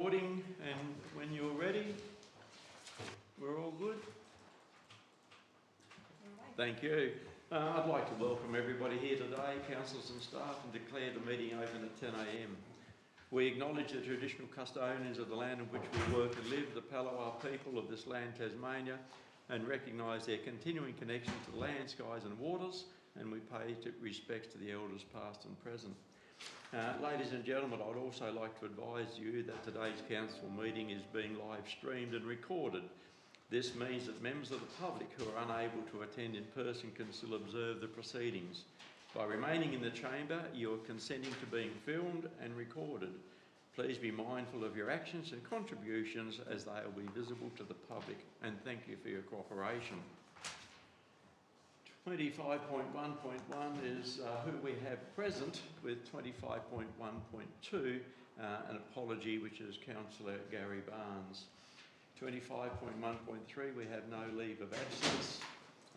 recording, and when you're ready, we're all good? Thank you. I'd like to welcome everybody here today, councillors and staff, and declare the meeting open at 10 a.m. We acknowledge the traditional custodians of the land on which we work and live, the Palawa people of this land, Tasmania, and recognise their continuing connection to the land, skies and waters, and we pay respects to the elders past and present. Ladies and gentlemen, I'd also like to advise you that today's council meeting is being live streamed and recorded. This means that members of the public who are unable to attend in person can still observe the proceedings. By remaining in the chamber, you are consenting to being filmed and recorded. Please be mindful of your actions and contributions as they will be visible to the public, and thank you for your cooperation. 25.1.1 is who we have present, with 25.1.2 an apology, which is Councillor Gary Barnes. 25.1.3 we have no leave of absence,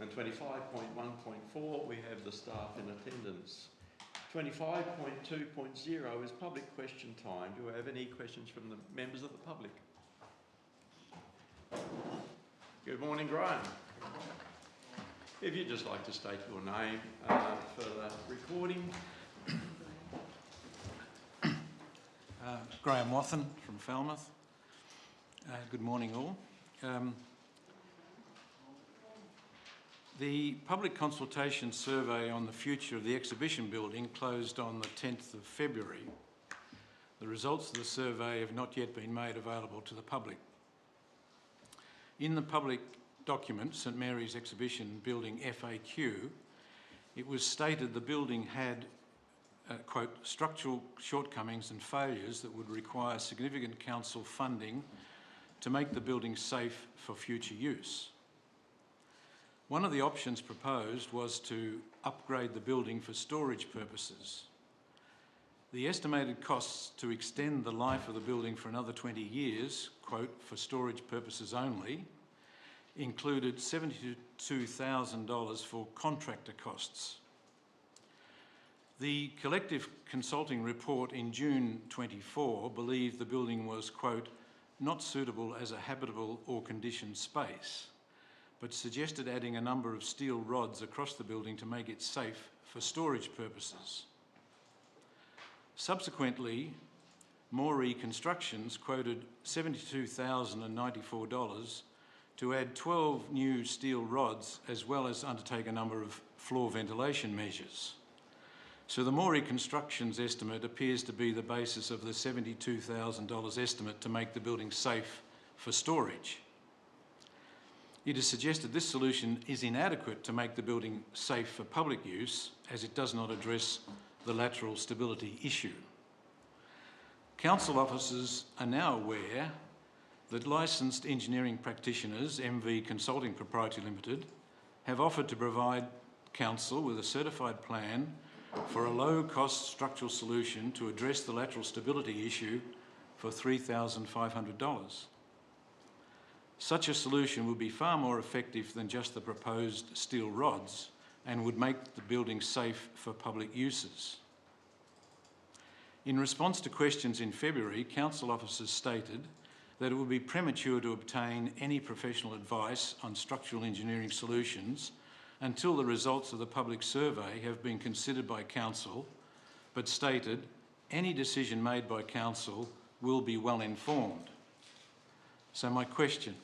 and 25.1.4 we have the staff in attendance. 25.2.0 is public question time. Do we have any questions from the members of the public? Good morning, Graham. If you'd just like to state your name for the recording. Graham Wathen from Falmouth. Good morning all. The public consultation survey on the future of the exhibition building closed on the 10th of February. The results of the survey have not yet been made available to the public. In the public document, St Mary's Exhibition Building FAQ, it was stated the building had quote, structural shortcomings and failures that would require significant council funding to make the building safe for future use. One of the options proposed was to upgrade the building for storage purposes. The estimated costs to extend the life of the building for another 20 years, quote, for storage purposes only, included $72,000 for contractor costs. The collective consulting report in June 24 believed the building was, quote, not suitable as a habitable or conditioned space, but suggested adding a number of steel rods across the building to make it safe for storage purposes. Subsequently, Moree Constructions quoted $72,094 to add 12 new steel rods, as well as undertake a number of floor ventilation measures. So the Moree Constructions estimate appears to be the basis of the $72,000 estimate to make the building safe for storage. It is suggested this solution is inadequate to make the building safe for public use, as it does not address the lateral stability issue. Council officers are now aware that licensed engineering practitioners, MV Consulting Proprietary Limited, have offered to provide council with a certified plan for a low-cost structural solution to address the lateral stability issue for $3,500. Such a solution would be far more effective than just the proposed steel rods and would make the building safe for public uses. In response to questions in February, council officers stated that it would be premature to obtain any professional advice on structural engineering solutions until the results of the public survey have been considered by council, but stated any decision made by council will be well informed. So my question,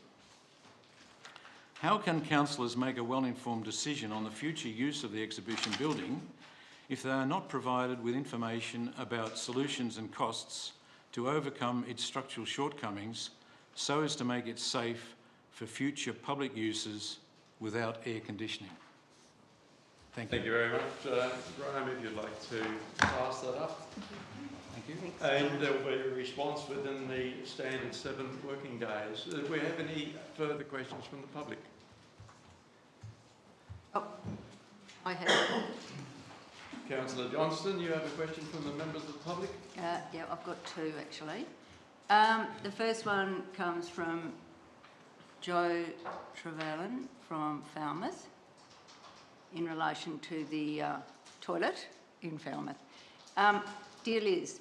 how can councillors make a well-informed decision on the future use of the exhibition building if they are not provided with information about solutions and costs to overcome its structural shortcomings so as to make it safe for future public uses without air conditioning? Thank you. Thank you very much. Graham, if you'd like to pass that up. Thank you. And there will be a response within the standard 7 working days. Do we have any further questions from the public? Oh, I have. Councillor Johnston, you have a question from the members of the public? Yeah, I've got two actually. The first one comes from Joe Trevelyan from Falmouth in relation to the toilet in Falmouth. Dear Liz,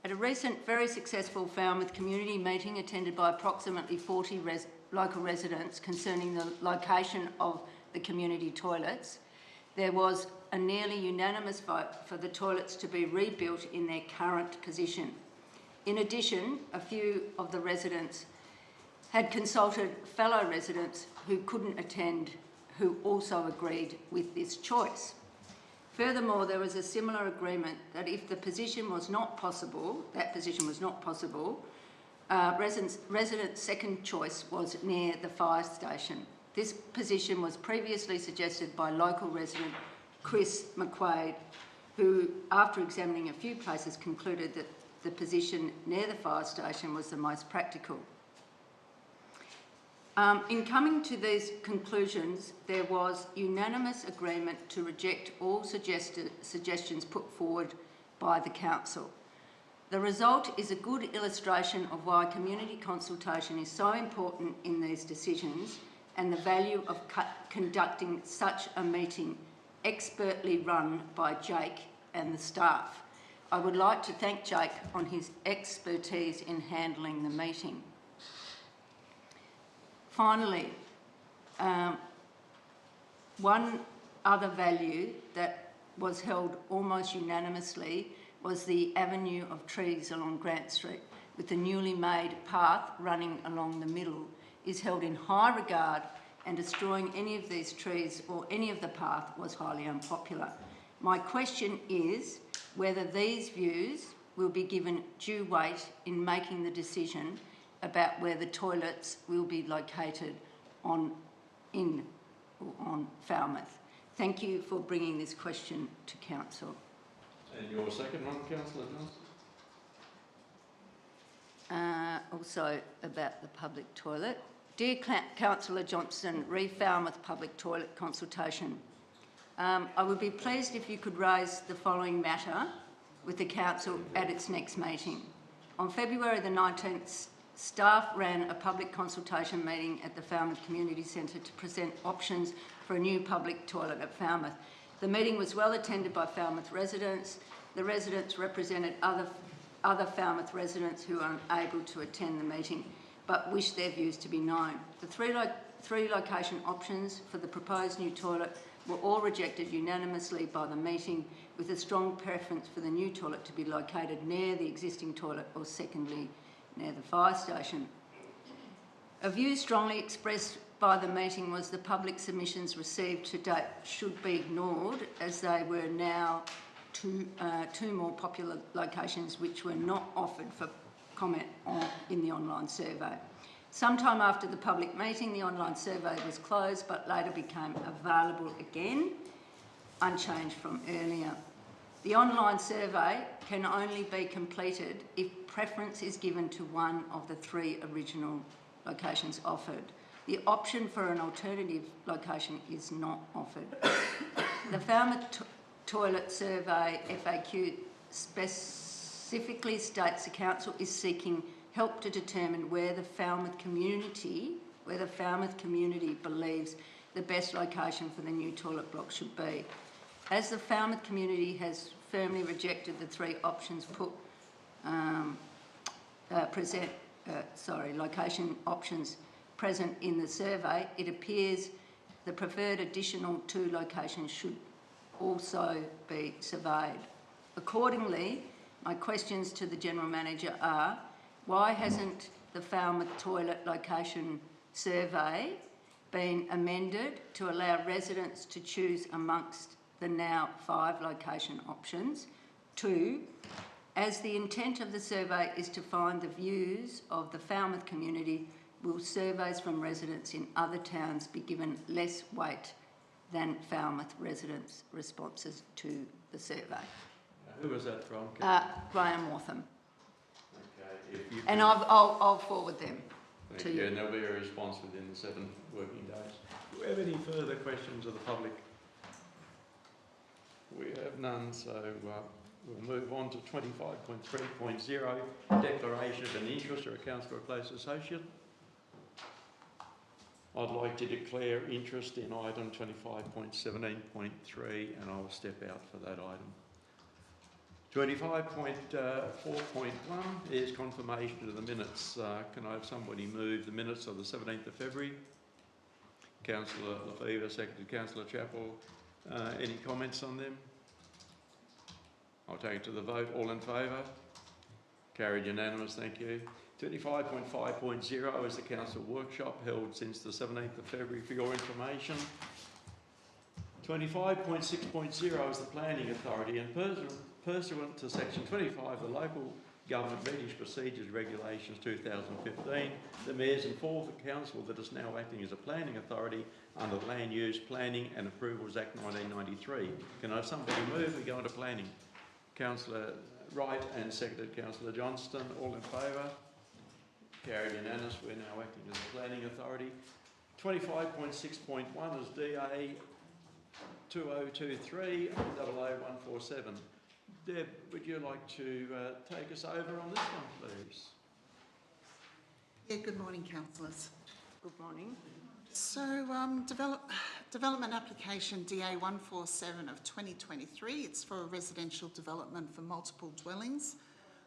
At a recent very successful Falmouth community meeting attended by approximately 40 local residents concerning the location of the community toilets, there was a nearly unanimous vote for the toilets to be rebuilt in their current position. In addition, a few of the residents had consulted fellow residents who couldn't attend, who also agreed with this choice. Furthermore, there was a similar agreement that if the position was not possible, residents' second choice was near the fire station. This position was previously suggested by local resident Chris McQuaid, who, after examining a few places, concluded that the position near the fire station was the most practical. In coming to these conclusions, there was unanimous agreement to reject all suggestions put forward by the council. The result is a good illustration of why community consultation is so important in these decisions and the value of conducting such a meeting expertly run by Jake and the staff. I would like to thank Jake on his expertise in handling the meeting. Finally, one other value that was held almost unanimously was the avenue of trees along Grant Street, with the newly made path running along the middle, is held in high regard, and destroying any of these trees or any of the path was highly unpopular. My question is whether these views will be given due weight in making the decision about where the toilets will be located on Falmouth. Thank you for bringing this question to council. And your second one, Councillor Johnston? Also about the public toilet. Dear Councillor Johnston, re Falmouth public toilet consultation. I would be pleased if you could raise the following matter with the council at its next meeting. On February the 19th, staff ran a public consultation meeting at the Falmouth Community Centre to present options for a new public toilet at Falmouth. The meeting was well attended by Falmouth residents. The residents represented other Falmouth residents who were unable to attend the meeting but wished their views to be known. The three location options for the proposed new toilet were all rejected unanimously by the meeting, with a strong preference for the new toilet to be located near the existing toilet or, secondly, near the fire station. A view strongly expressed by the meeting was the public submissions received to date should be ignored, as they were now two more popular locations which were not offered for comment in the online survey. Sometime after the public meeting, the online survey was closed but later became available again, unchanged from earlier. The online survey can only be completed if preference is given to one of the three original locations offered. The option for an alternative location is not offered. The Falmouth Toilet Survey FAQ specifically states the council is seeking help to determine where the Falmouth community believes the best location for the new toilet block should be. As the Falmouth community has firmly rejected the three options location options present in the survey, it appears the preferred additional two locations should also be surveyed. Accordingly, my questions to the General Manager are, why hasn't the Falmouth Toilet Location Survey been amended to allow residents to choose amongst the now 5 location options? 2, as the intent of the survey is to find the views of the Falmouth community, will surveys from residents in other towns be given less weight than Falmouth residents' responses to the survey? Who was that from? Graham Wortham. Okay, if you And I'll forward them to thank you. you. And there'll be a response within the 7 working days. Do we have any further questions of the public? We have none, so we'll move on to 25.3.0, Declaration of an Interest or Accounts for a Close Associate. I'd like to declare interest in item 25.17.3 and I'll step out for that item. 25.4.1 is confirmation of the minutes. Can I have somebody move the minutes of the 17th of February? Councillor Lefevre, seconded Councillor Chapel. Any comments on them? I'll take it to the vote. All in favour? Carried unanimous, thank you. 25.5.0 is the council workshop held since the 17th of February for your information. 25.6.0 is the planning authority, and pursuant to section 25 of the Local Government Meetings Procedures Regulations 2015, the mayors and fourth council that is now acting as a planning authority under the Land Use Planning and Approvals Act 1993. Can I have somebody move? We go into planning. Councillor Wright and seconded Councillor Johnston. All in favour? Carried unanimous. We're now acting as a planning authority. 25.6.1 is DA 2023 00147. Deb, would you like to take us over on this one, please? Yeah, good morning, councillors. Good morning. So, development application DA 147 of 2023, it's for a residential development for multiple dwellings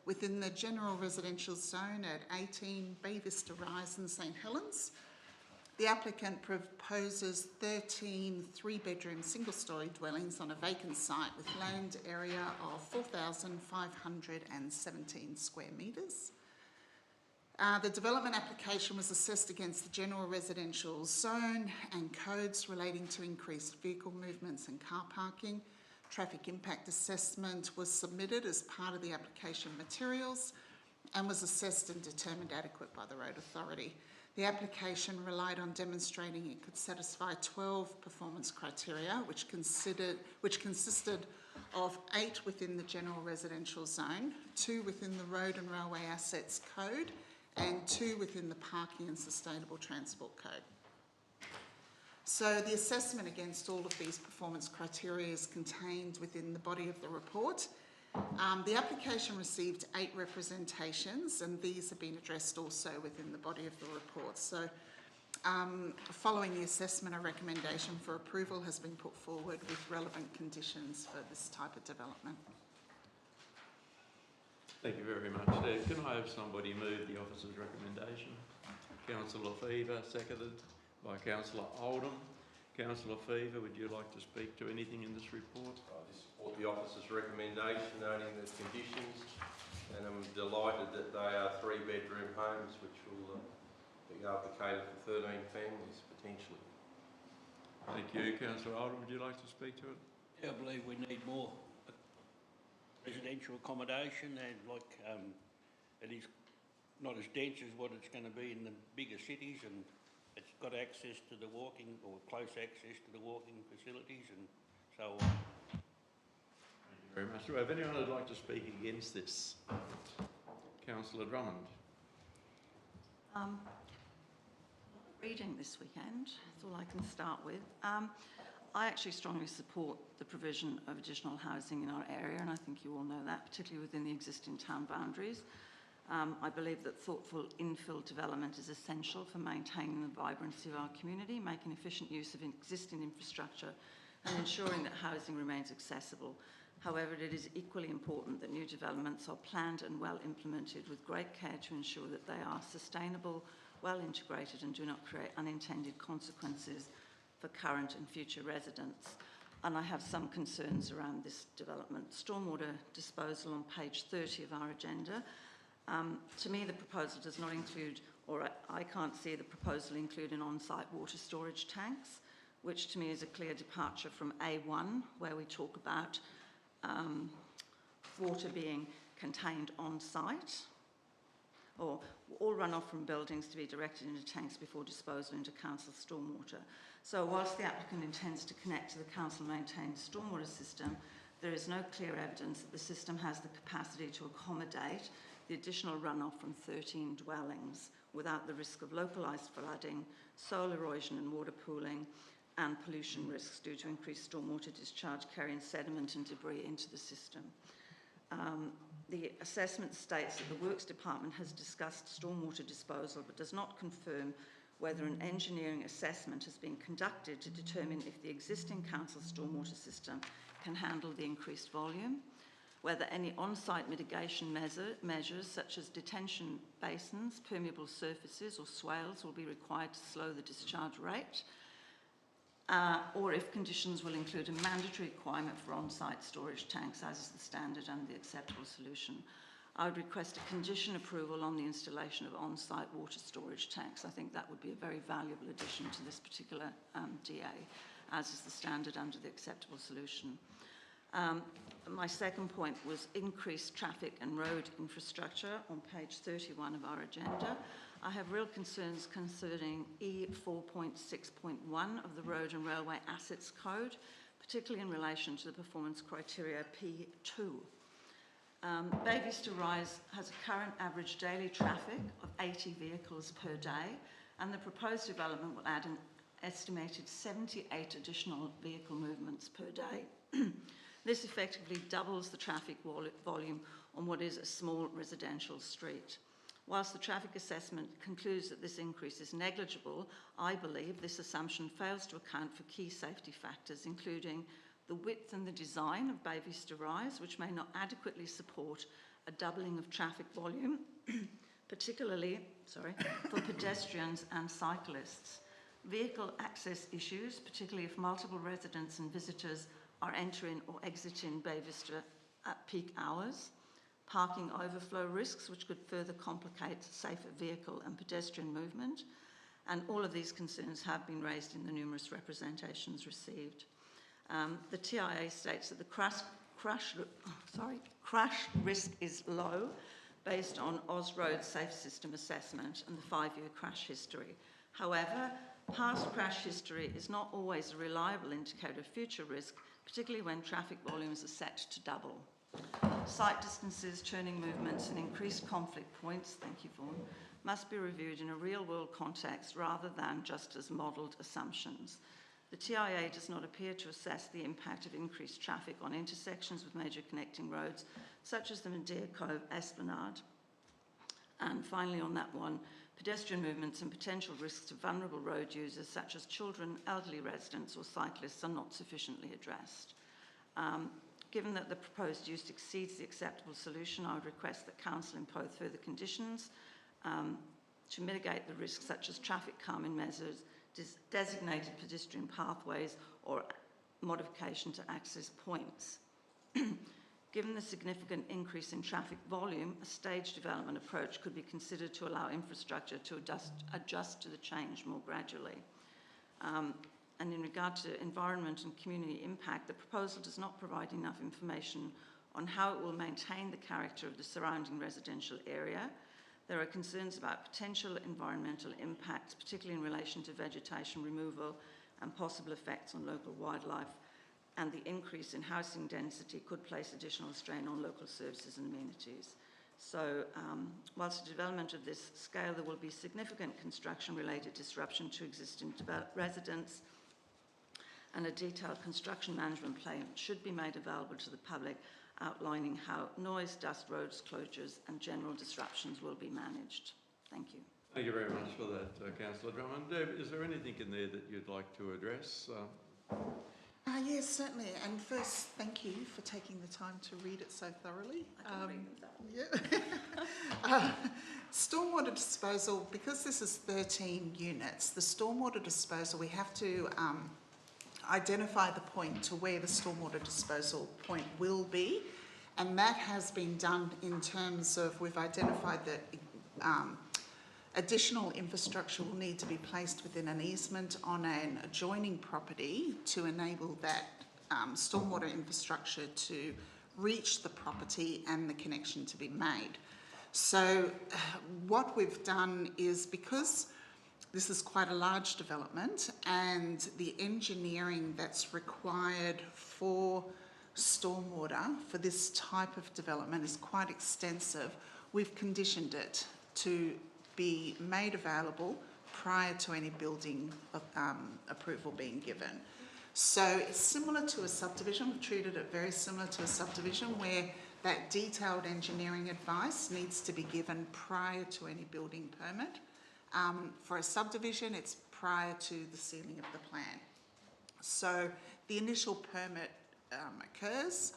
within the general residential zone at 18 Bay Vista Rise in St Helens. The applicant proposes 13 three-bedroom single-storey dwellings on a vacant site with land area of 4,517 square metres. The development application was assessed against the general residential zone and codes relating to increased vehicle movements and car parking. Traffic impact assessment was submitted as part of the application materials and was assessed and determined adequate by the Road Authority. The application relied on demonstrating it could satisfy 12 performance criteria, which consisted of 8 within the general residential zone, 2 within the Road and Railway Assets Code, and 2 within the Parking and Sustainable Transport Code. So the assessment against all of these performance criteria is contained within the body of the report. The application received 8 representations, and these have been addressed also within the body of the report. So following the assessment, a recommendation for approval has been put forward with relevant conditions for this type of development. Thank you very much, Deb. Can I have somebody move the officer's recommendation? Councillor Lefevre, seconded by Councillor Oldham. Councillor Lefevre, would you like to speak to anything in this report? I just support the officer's recommendation, noting the conditions, and I'm delighted that they are 3-bedroom homes, which will be able to cater for 13 families potentially. Thank you. Councillor Oldham, would you like to speak to it? Yeah, I believe we need more residential accommodation, and it is not as dense as what it's going to be in the bigger cities, and it's got access to the walking, or close access to the walking facilities and so on. Thank you very much. Do I have anyone who'd like to speak against this? Councillor Drummond. Reading this weekend, that's all I can start with. I actually strongly support the provision of additional housing in our area, and I think you all know that, particularly within the existing town boundaries. I believe that thoughtful infill development is essential for maintaining the vibrancy of our community, making efficient use of existing infrastructure and ensuring that housing remains accessible. However, it is equally important that new developments are planned and well implemented with great care to ensure that they are sustainable, well integrated and do not create unintended consequences for current and future residents. And I have some concerns around this development. Stormwater disposal on page 30 of our agenda. To me, the proposal does not include, or I can't see the proposal including on-site water storage tanks, which to me is a clear departure from A1, where we talk about water being contained on-site, or all runoff from buildings to be directed into tanks before disposal into council stormwater. So whilst the applicant intends to connect to the council-maintained stormwater system, there is no clear evidence that the system has the capacity to accommodate the additional runoff from 13 dwellings without the risk of localised flooding, soil erosion and water pooling, and pollution risks due to increased stormwater discharge carrying sediment and debris into the system. The assessment states that the Works Department has discussed stormwater disposal but does not confirm whether an engineering assessment has been conducted to determine if the existing council stormwater system can handle the increased volume. whether any on-site mitigation measures such as detention basins, permeable surfaces or swales will be required to slow the discharge rate, or if conditions will include a mandatory requirement for on-site storage tanks, as is the standard and the acceptable solution. I would request a condition approval on the installation of on-site water storage tanks. I think that would be a very valuable addition to this particular DA, as is the standard under the acceptable solution. My second point was increased traffic and road infrastructure on page 31 of our agenda. I have real concerns concerning E4.6.1 of the Road and Railway Assets Code, particularly in relation to the performance criteria P2. Bay Vista Rise has a current average daily traffic of 80 vehicles per day, and the proposed development will add an estimated 78 additional vehicle movements per day. This effectively doubles the traffic volume on what is a small residential street. Whilst the traffic assessment concludes that this increase is negligible, I believe this assumption fails to account for key safety factors, including the width and the design of Bay Vista Rise, which may not adequately support a doubling of traffic volume, particularly for pedestrians and cyclists. Vehicle access issues, particularly if multiple residents and visitors are entering or exiting Bay Vista at peak hours. Parking overflow risks, which could further complicate safer vehicle and pedestrian movement. And all of these concerns have been raised in the numerous representations received. The TIA states that the crash risk is low based on Ausroad Safe System assessment and the 5-year crash history. However, past crash history is not always a reliable indicator of future risk, particularly when traffic volumes are set to double. Sight distances, turning movements and increased conflict points, thank you Vaughan, must be reviewed in a real-world context rather than just as modelled assumptions. The TIA does not appear to assess the impact of increased traffic on intersections with major connecting roads, such as the Medea Cove Esplanade. And finally on that one, pedestrian movements and potential risks to vulnerable road users, such as children, elderly residents or cyclists, are not sufficiently addressed. Given that the proposed use exceeds the acceptable solution, I would request that Council impose further conditions to mitigate the risks, such as traffic calming measures, designated pedestrian pathways or modification to access points. Given the significant increase in traffic volume, a staged development approach could be considered to allow infrastructure to adjust to the change more gradually. And in regard to environment and community impact, the proposal does not provide enough information on how it will maintain the character of the surrounding residential area. There are concerns about potential environmental impacts, particularly in relation to vegetation removal and possible effects on local wildlife, and the increase in housing density could place additional strain on local services and amenities. So, whilst the development of this scale, there will be significant construction-related disruption to existing residents, and a detailed construction management plan should be made available to the public, outlining how noise, dust, roads closures and general disruptions will be managed. Thank you. Thank you very much for that, Councillor Drummond. Deb, is there anything in there that you'd like to address? Yes, certainly. And first, thank you for taking the time to read it so thoroughly. I can read them Yeah. Stormwater disposal, because this is 13 units, the stormwater disposal, we have to identify the point to where the stormwater disposal point will be, and that has been done in terms of, we've identified that additional infrastructure will need to be placed within an easement on an adjoining property to enable that stormwater infrastructure to reach the property and the connection to be made. So what we've done is, because this is quite a large development and the engineering that's required for stormwater for this type of development is quite extensive, we've conditioned it to be made available prior to any building approval being given. So it's similar to a subdivision. We've treated it very similar to a subdivision where that detailed engineering advice needs to be given prior to any building permit. For a subdivision, it's prior to the sealing of the plan. So the initial permit occurs,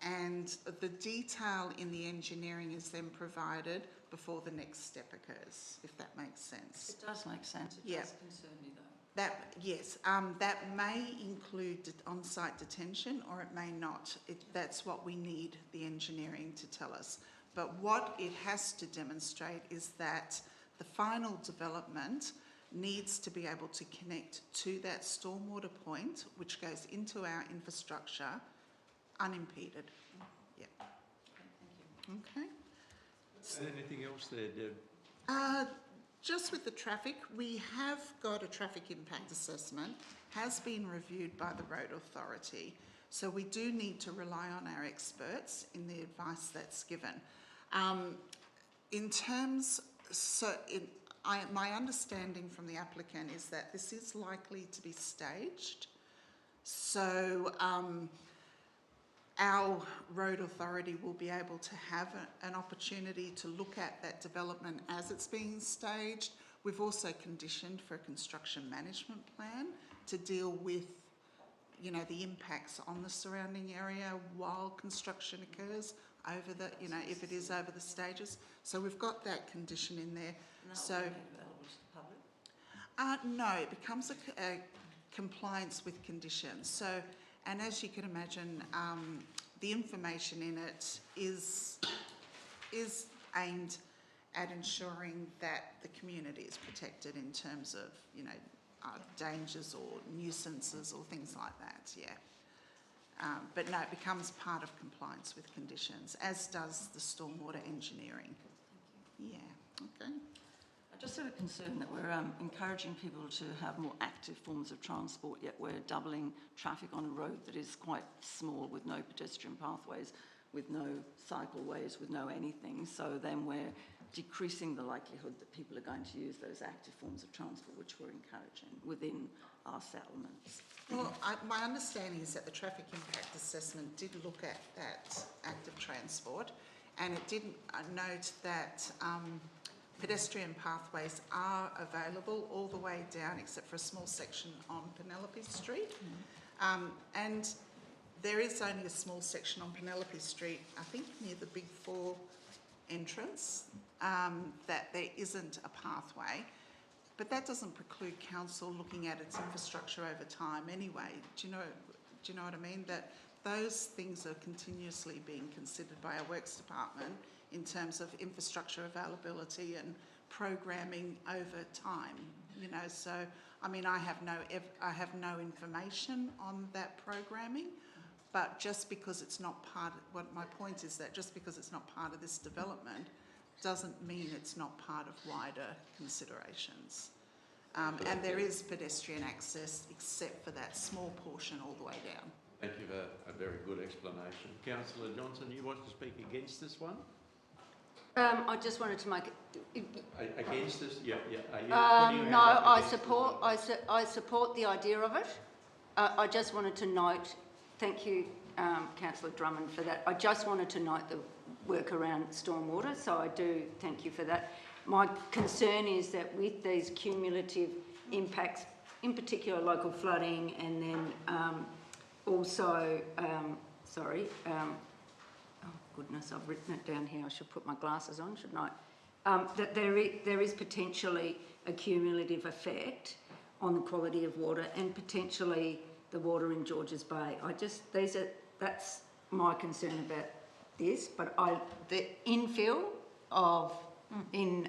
and the detail in the engineering is then provided before the next step occurs, if that makes sense. It does make sense. It Yeah. does concern me though. That, yes, that may include on-site detention or it may not. That's what we need the engineering to tell us. But what it has to demonstrate is that the final development needs to be able to connect to that stormwater point, which goes into our infrastructure, unimpeded. Yeah. Okay. Anything else there, Deb? Just with the traffic, we have got a traffic impact assessment, has been reviewed by the Road Authority. So we do need to rely on our experts in the advice that's given. My understanding from the applicant is that this is likely to be staged. So our road authority will be able to have an opportunity to look at that development as it's being staged. We've also conditioned for a construction management plan to deal with, you know, the impacts on the surrounding area while construction occurs over the, you know, if it is over the stages. So we've got that condition in there. And that So, will be available to the public? no, it becomes a compliance with conditions. So, and as you can imagine, the information in it is aimed at ensuring that the community is protected in terms of, you know, dangers or nuisances or things like that, yeah. But no, it becomes part of compliance with conditions, as does the stormwater engineering. Yeah, okay. I just have a concern that we're encouraging people to have more active forms of transport, yet we're doubling traffic on a road that is quite small with no pedestrian pathways, with no cycleways, with no anything. So then we're decreasing the likelihood that people are going to use those active forms of transport, which we're encouraging within our settlements. Well, my understanding is that the traffic impact assessment did look at that active transport, and it did note that pedestrian pathways are available all the way down except for a small section on Penelope Street. And there is only a small section on Penelope Street, I think near the Big Four entrance, that there isn't a pathway. But that doesn't preclude council looking at its infrastructure over time anyway. Do you know what I mean? That those things are continuously being considered by our Works Department in terms of infrastructure availability and programming over time. You know, so I mean, I have no information on that programming, but just because it's not part of, what my point is that just because it's not part of this development doesn't mean it's not part of wider considerations. And there is pedestrian access except for that small portion all the way down. Thank you for a very good explanation. Councillor Johnson, you want to speak against this one? I just wanted to make it. Against this? Yeah. Are you putting your No, hand up I against it? support the idea of it. I just wanted to note, thank you, Councillor Drummond, for that. I just wanted to note the work around stormwater, so I do thank you for that. My concern is that with these cumulative impacts, in particular local flooding, and then also, oh goodness, I've written it down here. I should put my glasses on, shouldn't I? That there is potentially a cumulative effect on the quality of water and potentially the water in Georges Bay. That's my concern about this. But the infill of in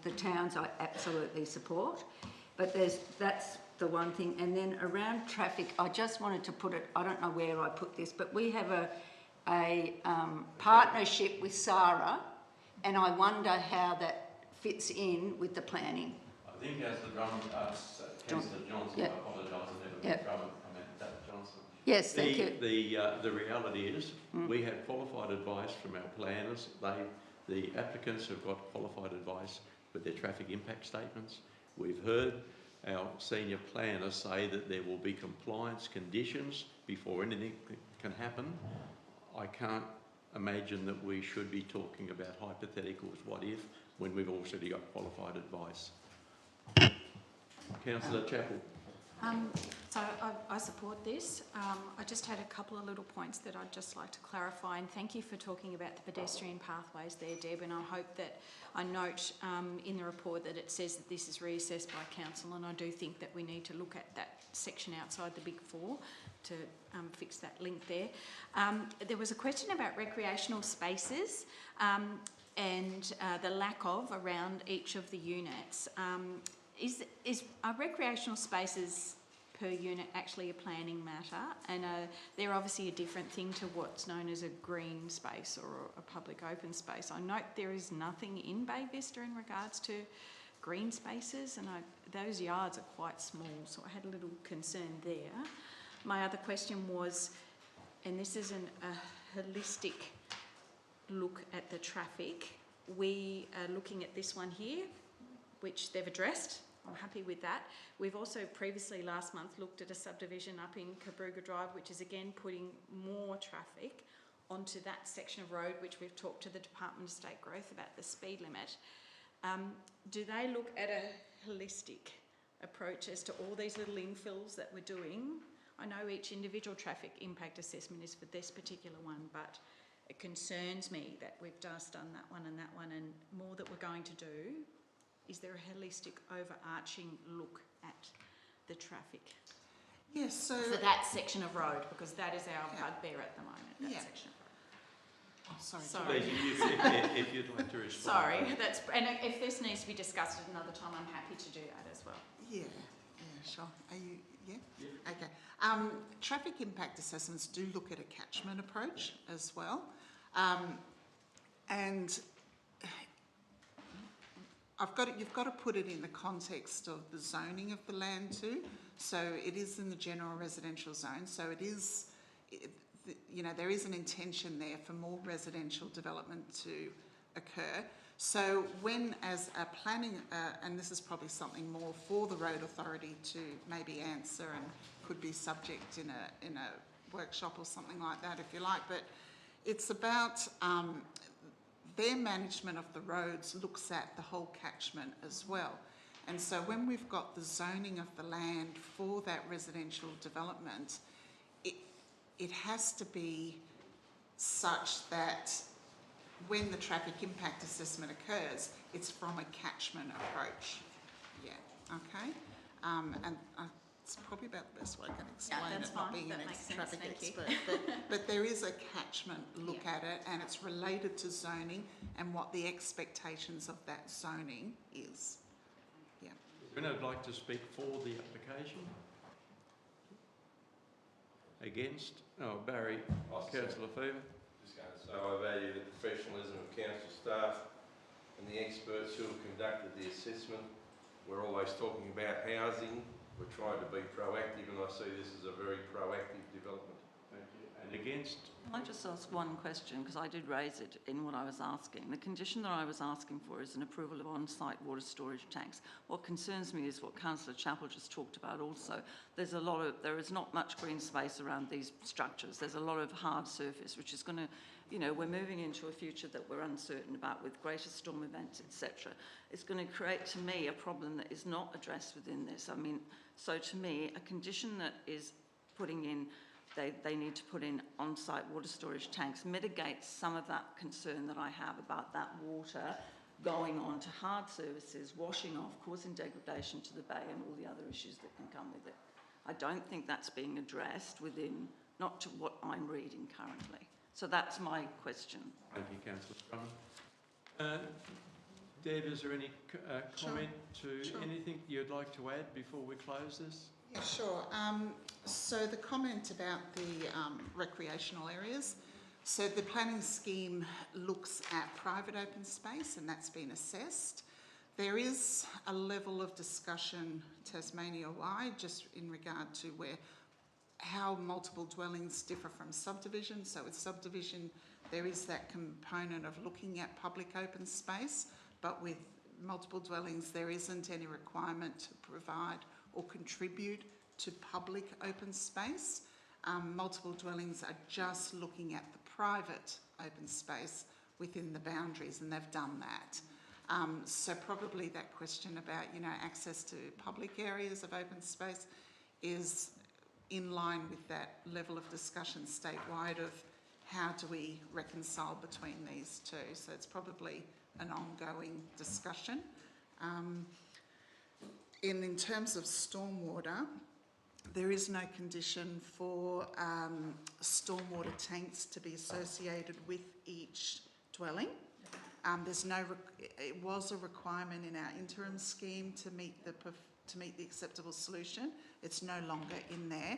the towns I absolutely support. But that's the one thing. And then around traffic, I just wanted to put it. I don't know where I put this, but we have a partnership with SARA, and I wonder how that fits in with the planning. I think as the Councillor Johnson, Yeah. I apologise, I never Yeah. Drummond, I meant that Johnson. Yes, thank you. The reality is we have qualified advice from our planners. The applicants have got qualified advice with their traffic impact statements. We've heard our senior planners say that there will be compliance conditions before anything can happen. I can't imagine that we should be talking about hypotheticals, what if, when we've already got qualified advice. Councillor Chappell. So I support this. I just had a couple of little points that I'd just like to clarify, and thank you for talking about the pedestrian pathways there, Deb, and I hope that I note in the report that it says that this is reassessed by council, and I do think that we need to look at that section outside the Big Four to fix that link there. There was a question about recreational spaces and the lack of around each of the units. Are recreational spaces per unit actually a planning matter? And they're obviously a different thing to what's known as a green space or a public open space. I note there is nothing in Bay Vista in regards to green spaces, and those yards are quite small, so I had a little concern there. My other question was, and this is a holistic look at the traffic. We are looking at this one here, which they've addressed. I'm happy with that. We've also previously last month looked at a subdivision up in Cabruga Drive, which is again putting more traffic onto that section of road, which we've talked to the Department of State Growth about the speed limit. Do they look at a holistic approach as to all these little infills that we're doing? I know each individual traffic impact assessment is for this particular one, but it concerns me that we've just done that one and more that we're going to do. Is there a holistic, overarching look at the traffic? Yes, so... For that section of road, because that is our bugbear at the moment, that section of road. Oh, sorry. Sorry. If you'd like to respond. Sorry, and if this needs to be discussed at another time, I'm happy to do that as well. Yeah, sure. Are you, yeah? Okay. Traffic impact assessments do look at a catchment approach as well. And you've got to put it in the context of the zoning of the land too. So it is in the general residential zone. So it is, there is an intention there for more residential development to occur. So when, as a planning, and this is probably something more for the road authority to maybe answer and could be subject in a workshop or something like that, if you like, but it's about their management of the roads looks at the whole catchment as well. And so when we've got the zoning of the land for that residential development, it has to be such that when the traffic impact assessment occurs, it's from a catchment approach. Yeah, okay. And it's probably about the best way I can explain it, not being an traffic expert. But there is a catchment look at it, and it's related to zoning and what the expectations of that zoning is. Yeah. Would anyone like to speak for the application? Against? Oh, Barry. Councillor Fever. Just going to say I value the professionalism of council staff and the experts who have conducted the assessment. We're always talking about housing. We're trying to be proactive, and I see this as a very proactive development. Thank you. And against? Can I just ask one question, because I did raise it in what I was asking. The condition that I was asking for is an approval of on-site water storage tanks. What concerns me is what Councillor Chappell just talked about also. There is not much green space around these structures. There's a lot of hard surface, which is going to, we're moving into a future that we're uncertain about with greater storm events, etc. It's going to create, to me, a problem that is not addressed within this. I mean, so to me, a condition that is putting in, they need to put in on-site water storage tanks mitigates some of that concern that I have about that water going on to hard surfaces, washing off, causing degradation to the bay and all the other issues that can come with it. I don't think that's being addressed within, not to what I'm reading currently. So that's my question. Thank you, Councillor Drummond. Deb, is there any comment to anything you'd like to add before we close this? Yeah, sure. So the comment about the recreational areas. So the planning scheme looks at private open space, and that's been assessed. There is a level of discussion Tasmania-wide just in regard to how multiple dwellings differ from subdivision. So with subdivision, there is that component of looking at public open space, but with multiple dwellings, there isn't any requirement to provide or contribute to public open space. Multiple dwellings are just looking at the private open space within the boundaries, and they've done that. So probably that question about, access to public areas of open space is in line with that level of discussion statewide of how do we reconcile between these two. So it's probably an ongoing discussion. In terms of stormwater, there is no condition for stormwater tanks to be associated with each dwelling. It was a requirement in our interim scheme to meet the acceptable solution. It's no longer in there.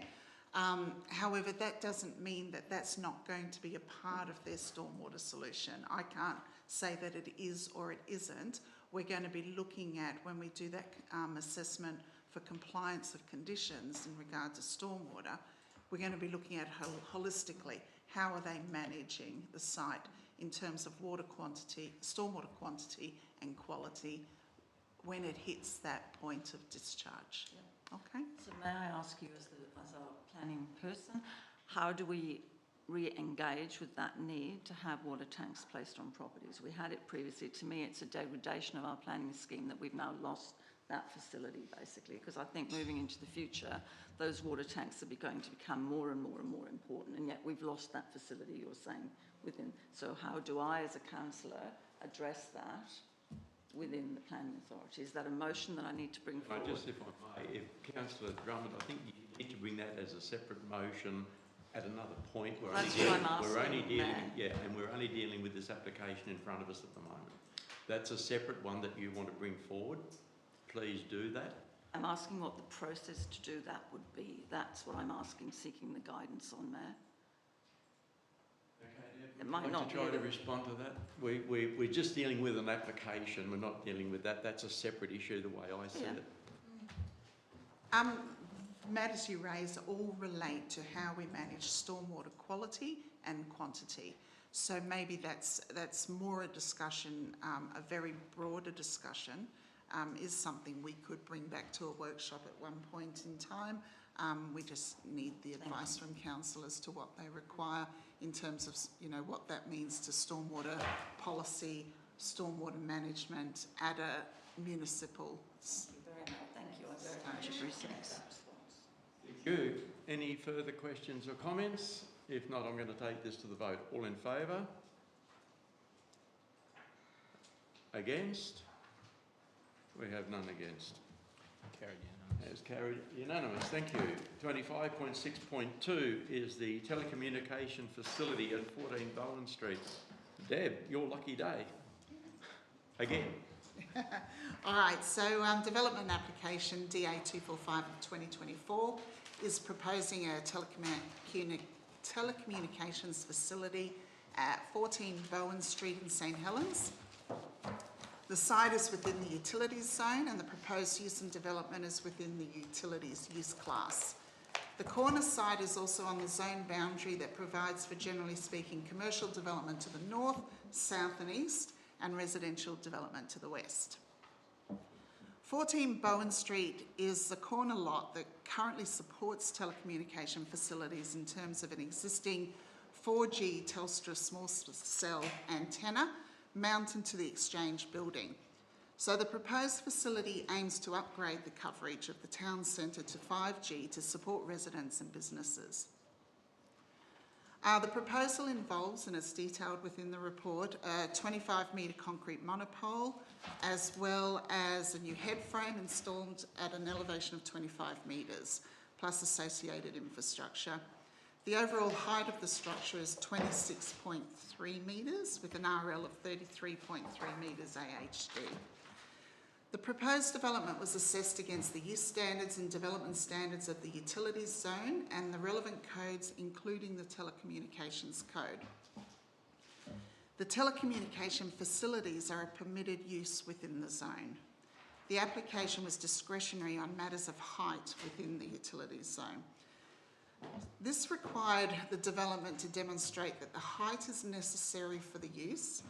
However, that doesn't mean that that's not going to be a part of their stormwater solution. I can't say that it is or it isn't. We're going to be looking at, when we do that assessment for compliance of conditions in regard to stormwater, we're going to be looking at holistically, how are they managing the site in terms of water quantity, stormwater quantity and quality when it hits that point of discharge. Yep. Okay. So may I ask you, as a planning person, how do we re-engage with that need to have water tanks placed on properties? We had it previously. To me, it's a degradation of our planning scheme that we've now lost that facility, basically, because I think moving into the future, those water tanks are going to become more and more and more important, and yet we've lost that facility, you're saying, within. So how do I, as a councillor, address that within the planning authority? Is that a motion that I need to bring forward? Just, if I may, if Councillor Drummond, I think you need to bring that as a separate motion at another point. We're only dealing with this application in front of us at the moment. That's a separate one that you want to bring forward. Please do that. I'm asking what the process to do that would be. That's what I'm asking, seeking the guidance on, Mayor. Okay, it might like not to try to respond to that. We're just dealing with an application. We're not dealing with that. That's a separate issue, the way I see it. Matters you raise all relate to how we manage stormwater quality and quantity. So maybe that's more a discussion, a very broader discussion, is something we could bring back to a workshop at one point in time. We just need the advice from council as to what they require in terms of, what that means to stormwater policy, stormwater management at a municipal. Thank you. I very much appreciate that. Thank you. Any further questions or comments? If not, I'm going to take this to the vote. All in favour? Against? We have none against. Carried unanimous. It's carried unanimous. Thank you. 25.6.2 is the telecommunication facility at 14 Bowen Street. Deb, your lucky day. Again. All right, so development application DA245 of 2024 is proposing a telecommunications facility at 14 Bowen Street in St Helens. The site is within the utilities zone and the proposed use and development is within the utilities use class. The corner site is also on the zone boundary that provides for, generally speaking, commercial development to the north, south and east, and residential development to the west. 14 Bowen Street is the corner lot that currently supports telecommunication facilities in terms of an existing 4G Telstra small cell antenna mounted to the Exchange building. So the proposed facility aims to upgrade the coverage of the town centre to 5G to support residents and businesses. The proposal involves, and it's detailed within the report, a 25-metre concrete monopole, as well as a new head frame installed at an elevation of 25 metres, plus associated infrastructure. The overall height of the structure is 26.3 metres, with an RL of 33.3 metres AHD. The proposed development was assessed against the use standards and development standards of the utilities zone and the relevant codes, including the telecommunications code. The telecommunication facilities are a permitted use within the zone. The application was discretionary on matters of height within the utilities zone. This required the development to demonstrate that the height is necessary for the use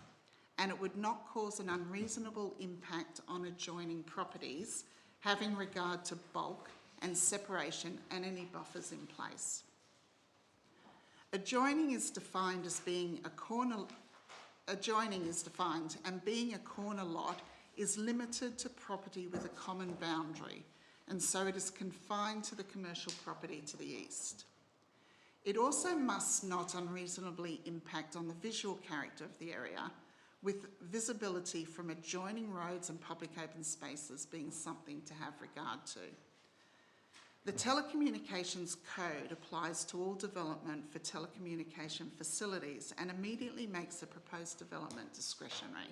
and it would not cause an unreasonable impact on adjoining properties, having regard to bulk and separation and any buffers in place. Adjoining is defined as being a corner. Adjoining is defined, and being a corner lot is limited to property with a common boundary. and so it is confined to the commercial property to the east. It also must not unreasonably impact on the visual character of the area, with visibility from adjoining roads and public open spaces being something to have regard to. The Telecommunications Code applies to all development for telecommunication facilities and immediately makes the proposed development discretionary.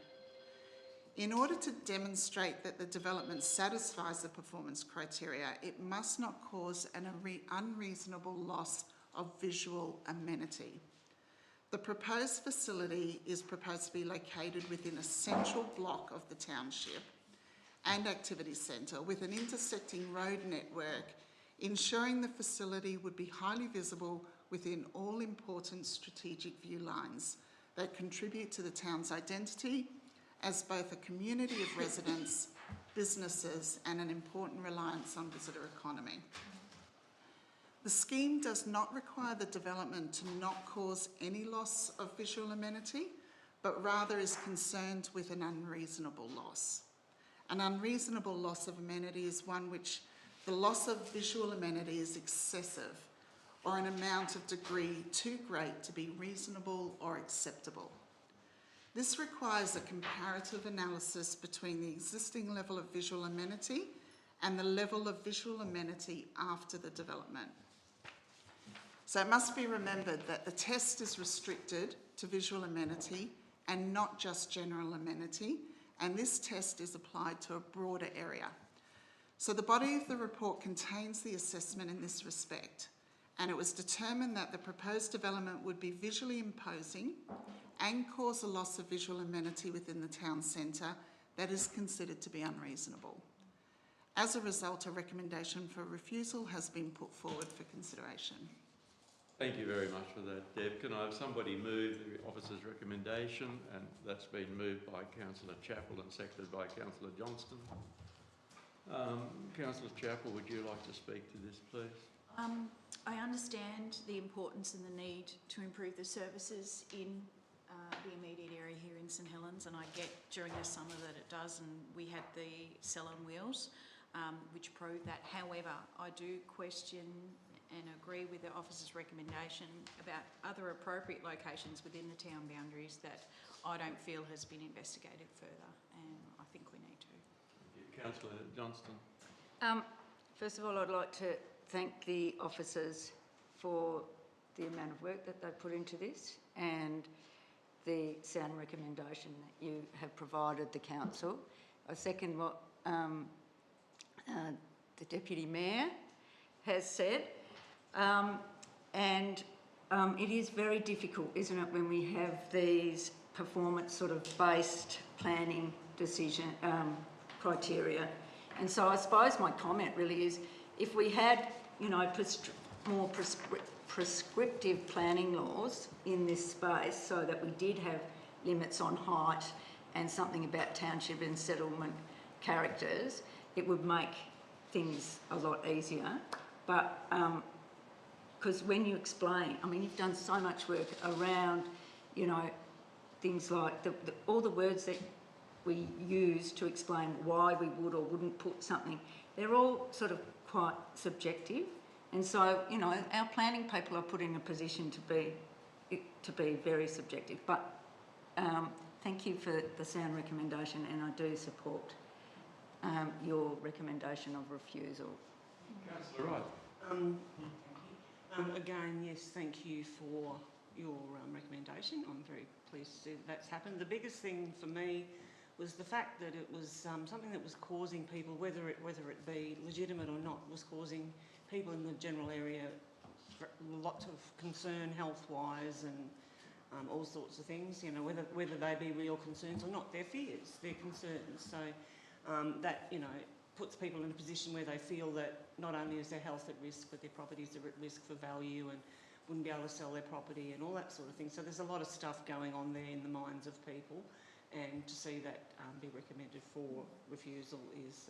In order to demonstrate that the development satisfies the performance criteria, it must not cause an unreasonable loss of visual amenity. The proposed facility is proposed to be located within a central block of the township and activity centre with an intersecting road network, ensuring the facility would be highly visible within all important strategic view lines that contribute to the town's identity as both a community of residents, businesses, and an important reliance on visitor economy. The scheme does not require the development to not cause any loss of visual amenity, but rather is concerned with an unreasonable loss. An unreasonable loss of amenity is one which the loss of visual amenity is excessive or an amount of degree too great to be reasonable or acceptable. This requires a comparative analysis between the existing level of visual amenity and the level of visual amenity after the development. So it must be remembered that the test is restricted to visual amenity and not just general amenity, and this test is applied to a broader area. So the body of the report contains the assessment in this respect, and it was determined that the proposed development would be visually imposing and cause a loss of visual amenity within the town centre that is considered to be unreasonable. As a result, a recommendation for refusal has been put forward for consideration. Thank you very much for that, Deb. Can I have somebody move the officer's recommendation? And that's been moved by Councillor Chappell and seconded by Councillor Johnston. Councillor Chappell, would you like to speak to this, please? I understand the importance and the need to improve the services in the immediate area here in St Helens, and I get during the summer that it does, and we had the Cell on Wheels, which proved that. However, I do question and agree with the officer's recommendation about other appropriate locations within the town boundaries that I don't feel has been investigated further, and I think we need to. Councillor Johnston. First of all, I'd like to thank the officers for the amount of work that they've put into this and the sound recommendation that you have provided the council. I second what the Deputy Mayor has said. It is very difficult, isn't it, when we have these performance sort of based planning decision criteria. And so I suppose my comment really is, if we had, you know, more prescriptive planning laws in this space, so that we did have limits on height and something about township and settlement characters, it would make things a lot easier. But because when you explain, I mean, you've done so much work around, you know, things like all the words that we use to explain why we would or wouldn't put something, they're all sort of quite subjective. And so, you know, our planning people are put in a position to be very subjective. But thank you for the sound recommendation, and I do support your recommendation of refusal. Councillor Wright. Again, yes, thank you for your recommendation. I'm very pleased to see that that's happened. The biggest thing for me was the fact that it was something that was causing people, whether it be legitimate or not, was causing people in the general area lots of concern health-wise and all sorts of things. You know, whether they be real concerns or not, they're fears, they're concerns. So that, you know, puts people in a position where they feel that not only is their health at risk, but their properties are at risk for value and wouldn't be able to sell their property and all that sort of thing. So there's a lot of stuff going on there in the minds of people, and to see that be recommended for refusal is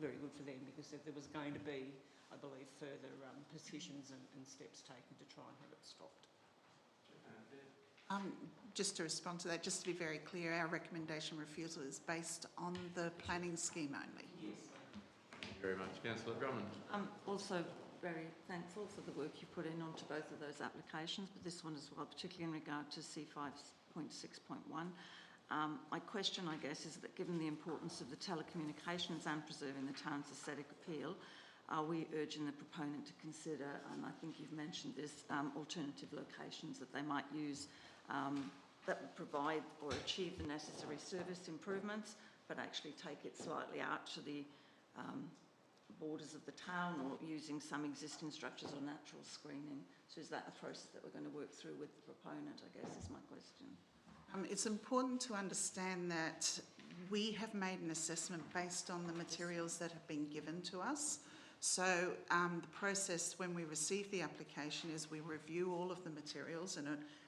very good for them, because if there was going to be, I believe, further petitions and steps taken to try and have it stopped. Just to respond to that, just to be very clear, our recommendation refusal is based on the planning scheme only. Yes. very much. Councillor Drummond. I'm also very thankful for the work you put in onto both of those applications, but this one as well, particularly in regard to C5.6.1. My question, I guess, is that given the importance of the telecommunications and preserving the town's aesthetic appeal, are we urging the proponent to consider, and I think you've mentioned this, alternative locations that they might use that would provide or achieve the necessary service improvements, but actually take it slightly out to the borders of the town, or using some existing structures or natural screening? So is that a process that we're going to work through with the proponent, I guess, is my question. It's important to understand that we have made an assessment based on the materials that have been given to us. So the process when we receive the application is we review all of the materials,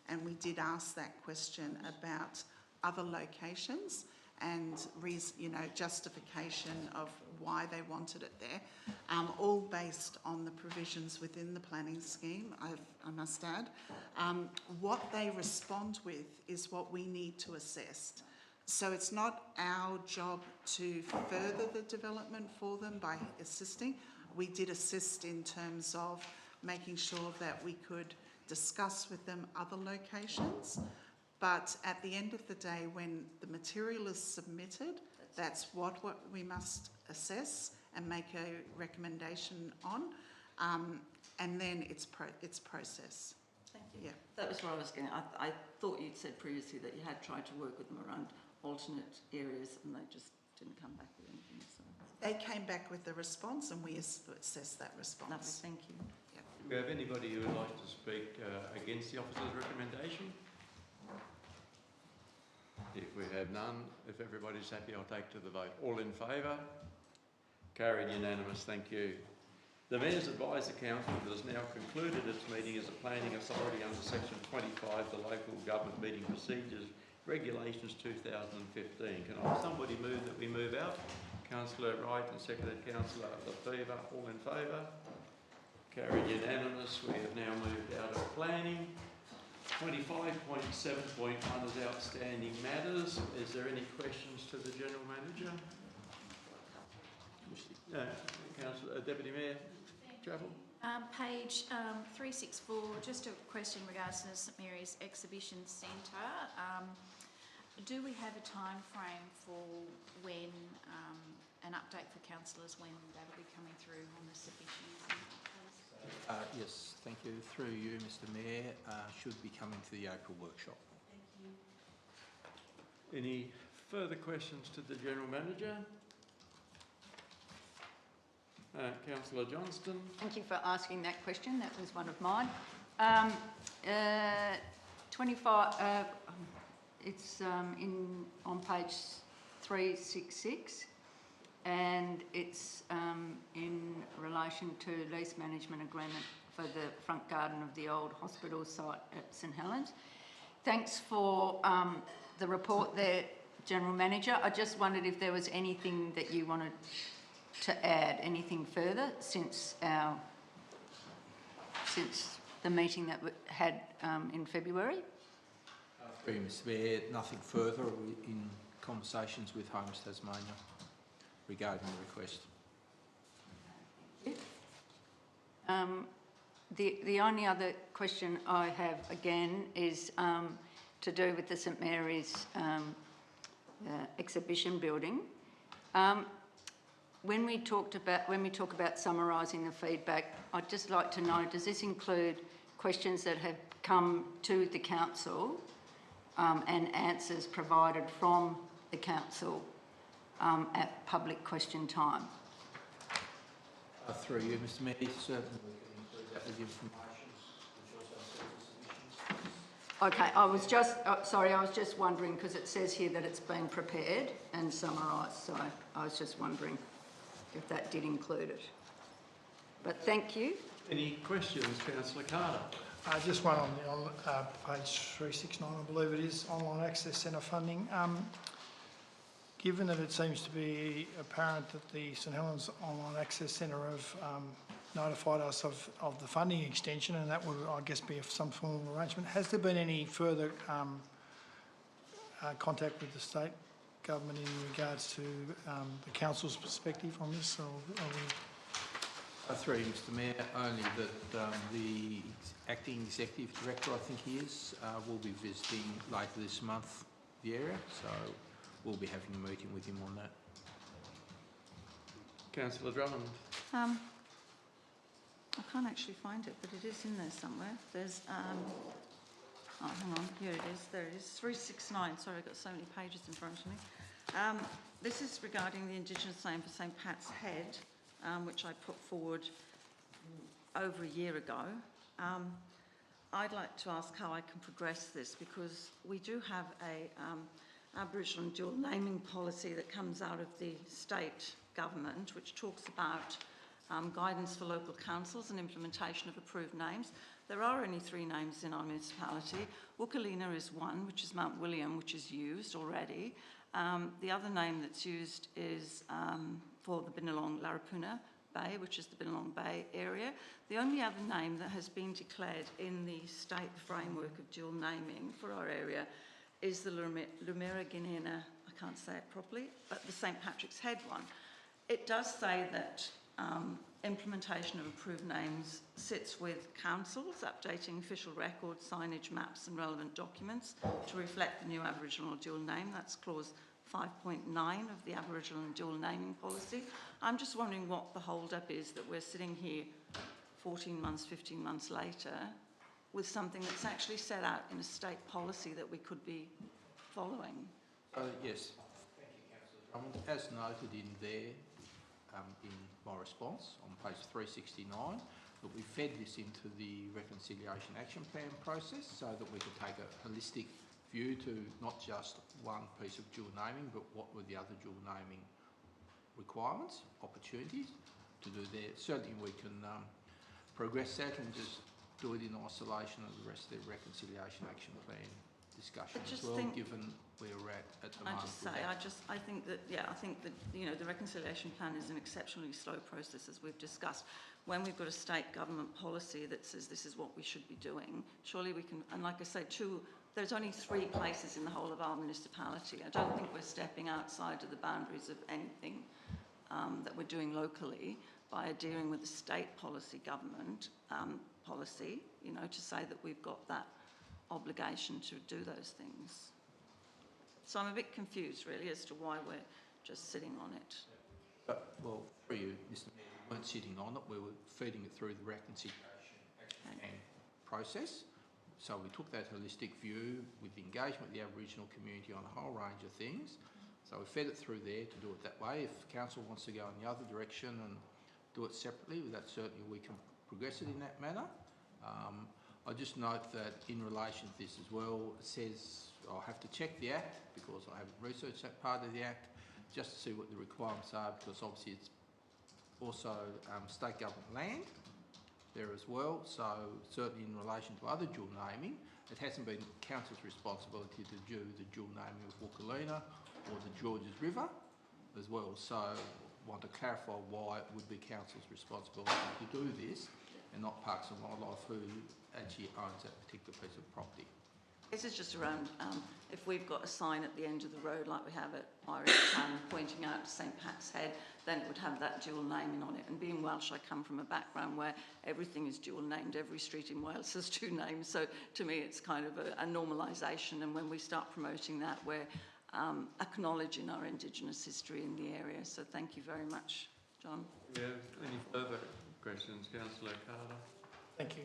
and we did ask that question about other locations and justification of why they wanted it there, all based on the provisions within the planning scheme, I must add. What they respond with is what we need to assess. So it's not our job to further the development for them by assisting. We did assist in terms of making sure that we could discuss with them other locations. But at the end of the day, when the material is submitted, that's what we must assess and make a recommendation on, and then it's process. Thank you. Yeah. That was where I was going. I thought you'd said previously that you had tried to work with them around alternate areas, and they just didn't come back with anything. So They came back with the response, and we assessed that response. lovely, thank you. Yeah. Do we have anybody who would like to speak against the officer's recommendation? If we have none, if everybody's happy, I'll take to the vote. All in favour? Carried unanimous, thank you. The Mayor's advised the Council that it has now concluded its meeting as a planning authority under section 25, the Local Government Meeting Procedures Regulations 2015. Can I have somebody move that we move out? Councillor Wright and seconded Councillor Lefevre. All in favour? Carried unanimous. We have now moved out of planning. 25.7.1 is outstanding matters. Is there any questions to the General Manager? Deputy Mayor Chappell? Page 364, just a question in regards to the St Mary's Exhibition Centre. Do we have a time frame for when an update for councillors when that'll be coming through on the submissions? Yes, thank you. Through you, Mr Mayor, should be coming to the April workshop. Thank you. Any further questions to the General Manager? Councillor Johnston. Thank you for asking that question. That was one of mine. 25, it's on page 366, and it's in relation to lease management agreement for the front garden of the old hospital site at St Helens. Thanks for the report there, General Manager. I just wondered if there was anything that you wanted to add, anything further since the meeting that we had in February? Through you, Mr Mayor, nothing further. We're in conversations with Homes Tasmania regarding the request. The only other question I have again is to do with the St Mary's exhibition building. When we talk about summarising the feedback, I'd just like to know, does this include questions that have come to the council and answers provided from the council at public question time? Through you, Mr Mayor, certainly we can include that with information, which also includes submissions. Okay, I was just, sorry, I was just wondering because it says here that it's been prepared and summarised, so I was just wondering if that did include it. But thank you. Any questions, Councillor Carter? Just one on page 369, I believe it is, Online Access Centre funding. Given that it seems to be apparent that the St Helens Online Access Centre have notified us of the funding extension, and that would, I guess, be some form of arrangement, has there been any further contact with the state government in regards to the council's perspective on this? Or are we... Through you, Mr Mayor, only that the acting executive director, I think he is, will be visiting later this month the area, so we'll be having a meeting with him on that. Councillor Drummond. I can't actually find it, but it is in there somewhere. There's, oh, hang on, here it is, there it is, 369, sorry, I've got so many pages in front of me. This is regarding the Indigenous name for St Pat's Head, which I put forward over a year ago. I'd like to ask how I can progress this, because we do have a Aboriginal and dual naming policy that comes out of the state government, which talks about guidance for local councils and implementation of approved names. There are only 3 names in our municipality. Wukalina is one, which is Mount William, which is used already. The other name that's used is for the Binalong Larapuna Bay, which is the Binalong Bay area. The only other name that has been declared in the state framework of dual naming for our area is the Lumira-Ginena, I can't say it properly, but the St Patrick's Head one. It does say that implementation of approved names sits with councils, updating official records, signage, maps and relevant documents to reflect the new Aboriginal dual name. That's clause 5.9 of the Aboriginal and dual naming policy. I'm just wondering what the hold-up is that we're sitting here 14 months, 15 months later with something that's actually set out in a state policy that we could be following. Yes, thank you, Councillor Drummond. As noted in there, in my response on page 369, that we fed this into the Reconciliation Action Plan process so that we could take a holistic view to not just one piece of dual naming, but what were the other dual naming requirements, opportunities to do there. Certainly we can progress that and just do it in isolation of the rest of the Reconciliation Action Plan discussion as well, given where we're at the moment. I think that, you know, the Reconciliation Plan is an exceptionally slow process, as we've discussed. When we've got a state government policy that says this is what we should be doing, surely we can, and like I say, there's only 3 places in the whole of our municipality. I don't think we're stepping outside of the boundaries of anything that we're doing locally by adhering with the state policy government policy, you know, to say that we've got that obligation to do those things. So I'm a bit confused really as to why we're just sitting on it. Well, for you, Mr Mayor, we weren't sitting on it, we were feeding it through the Reconciliation Action Plan process. So we took that holistic view with engagement with the Aboriginal community on a whole range of things. So we fed it through there to do it that way. If council wants to go in the other direction and do it separately, that certainly we can progress it in that manner. I just note that in relation to this as well, it says I'll have to check the Act because I haven't researched that part of the Act just to see what the requirements are, because obviously it's also state government land there as well. So certainly in relation to other dual naming, it hasn't been council's responsibility to do the dual naming of Wukalina or the Georges River as well. So I want to clarify why it would be council's responsibility to do this and not Parks and Wildlife, who actually owns that particular piece of property. This is just around if we've got a sign at the end of the road like we have at Irish Town pointing out to St Pat's Head, then it would have that dual naming on it. And being Welsh, I come from a background where everything is dual named. Every street in Wales has 2 names. So to me, it's kind of a normalisation. And when we start promoting that, we're acknowledging our Indigenous history in the area. So thank you very much, John. Yeah, any further questions, Councillor Carter? Thank you.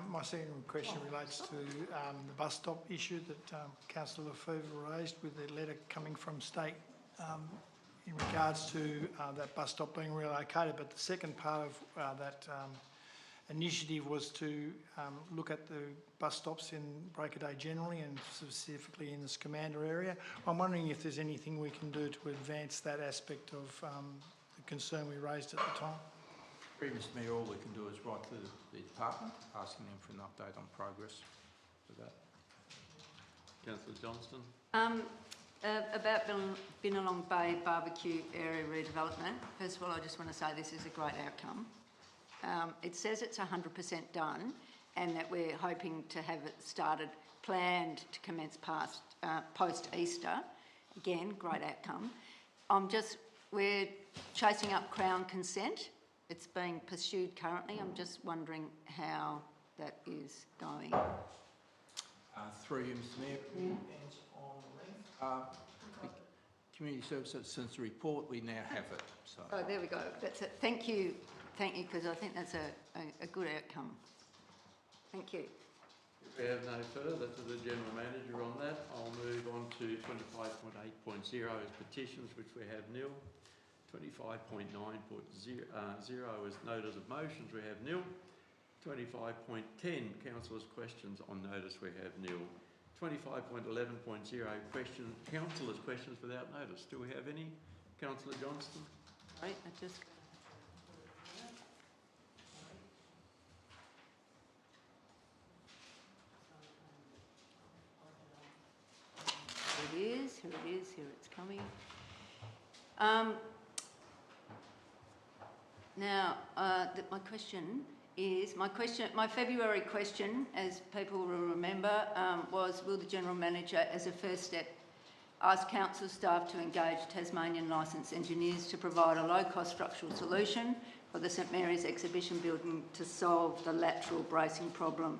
My second question relates to the bus stop issue that Councillor Lefevre raised with the letter coming from state in regards to that bus stop being relocated. But the second part of that initiative was to look at the bus stops in Break of Day generally and specifically in the Scamander area. I'm wondering if there's anything we can do to advance that aspect of the concern we raised at the time. Mr Mayor, all we can do is write to the department asking them for an update on progress for that. Councillor Johnston. About Binalong Bay barbecue area redevelopment, first of all, I just want to say this is a great outcome. It says it's 100% done and that we're hoping to have it planned to commence post-Easter. again, great outcome. We're chasing up Crown consent. It's being pursued currently. I'm just wondering how that is going. Through you, Mr Mayor. Depends on length. The Community Services, since the report, we now have it. So. Oh, there we go. That's it. Thank you, because I think that's a good outcome. Thank you. If we have no further to the General Manager on that, I'll move on to 25.8.0 as petitions, which we have nil. 25.9.0 as notice of motions, we have nil. 25.10 councillors' questions on notice, we have nil. 25.11.0 councillors' questions without notice. Do we have any? Councillor Johnston? Right, I just... Here it is, here it's coming. Now, my February question, as people will remember, was, will the General Manager, as a first step, ask council staff to engage Tasmanian licensed engineers to provide a low-cost structural solution for the St Mary's Exhibition Building to solve the lateral bracing problem?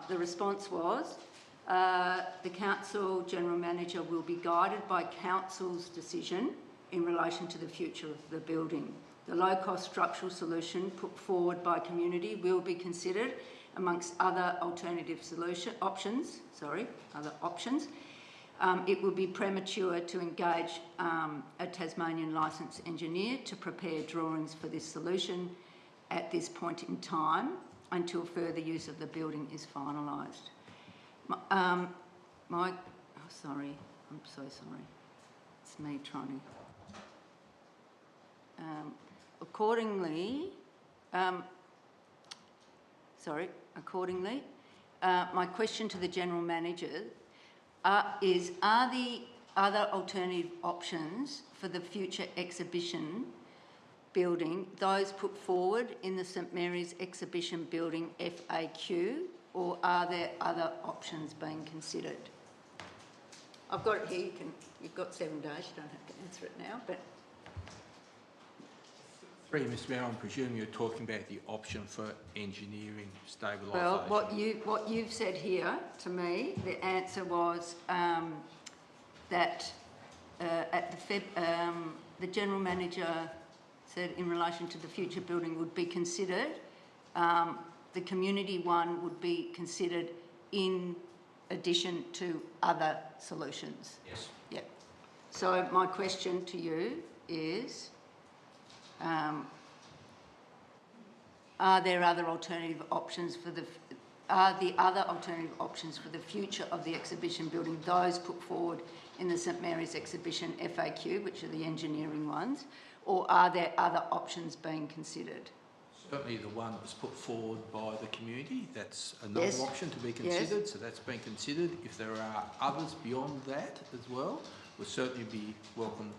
The response was, the Council General Manager will be guided by Council's decision in relation to the future of the building. The low-cost structural solution put forward by community will be considered amongst other alternative options. It would be premature to engage a Tasmanian licensed engineer to prepare drawings for this solution at this point in time until further use of the building is finalised. Sorry, I'm so sorry. It's me trying to... Accordingly, my question to the General Manager is, are the other alternative options for the future exhibition building those put forward in the St Mary's Exhibition Building FAQ, or are there other options being considered? I've got it here, you've got 7 days, you don't have to answer it now, but... Mr Mayor, I'm presuming you're talking about the option for engineering stabilisation. Well, what you've said here to me, the answer was that the General Manager said in relation to the future building would be considered, the community one would be considered in addition to other solutions. Yes. Yep. So my question to you is, are there other alternative options for the future of the exhibition building, those put forward in the St Mary's Exhibition FAQ, which are the engineering ones, or are there other options being considered? Certainly the one that was put forward by the community, that's another option to be considered, so that's been considered. If there are others beyond that as well, we'll certainly be open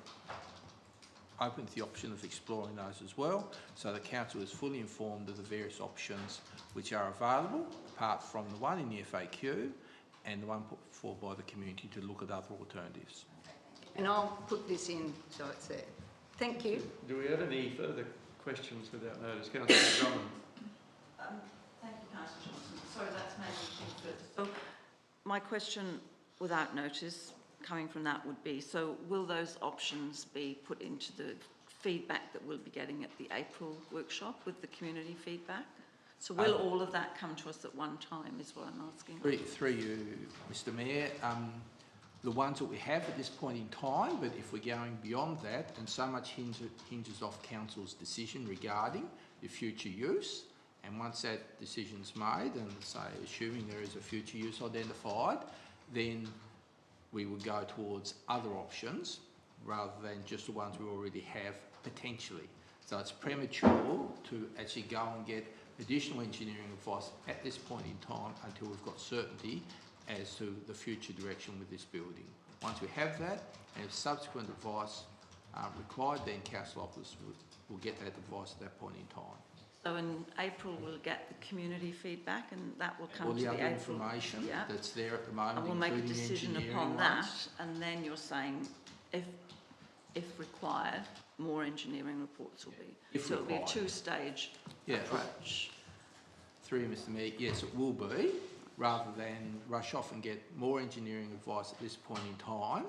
to the option of exploring those as well, so the council is fully informed of the various options which are available, apart from the one in the FAQ and the one put forward by the community to look at other alternatives. And I'll put this in so it's there. Thank you. Do we have any further questions without notice? Councillor Drummond. Thank you, Councillor Johnson. Sorry, that's made me think first. So my question without notice coming from that would be, so will those options be put into the feedback that we'll be getting at the April workshop with the community feedback? So will all of that come to us at one time is what I'm asking. Through you, Mr Mayor, the ones that we have at this point in time, but if we're going beyond that, and so much hinges off Council's decision regarding the future use, and once that decision's made, and say assuming there is a future use identified, then we would go towards other options rather than just the ones we already have potentially. So it's premature to actually go and get additional engineering advice at this point in time until we've got certainty as to the future direction with this building. Once we have that, and if subsequent advice required, then council officers will get that advice at that point in time. So in April, we'll get the community feedback and that will come All to the the other April. information Yeah. that's there at the moment, And we'll make a including the decision engineering upon that, ones. and then you're saying if required, more engineering reports will be. If so it'll be a required. two-stage Yeah. approach. Through you, Mr Mayor, yes, it will be, rather than rush off and get more engineering advice at this point in time.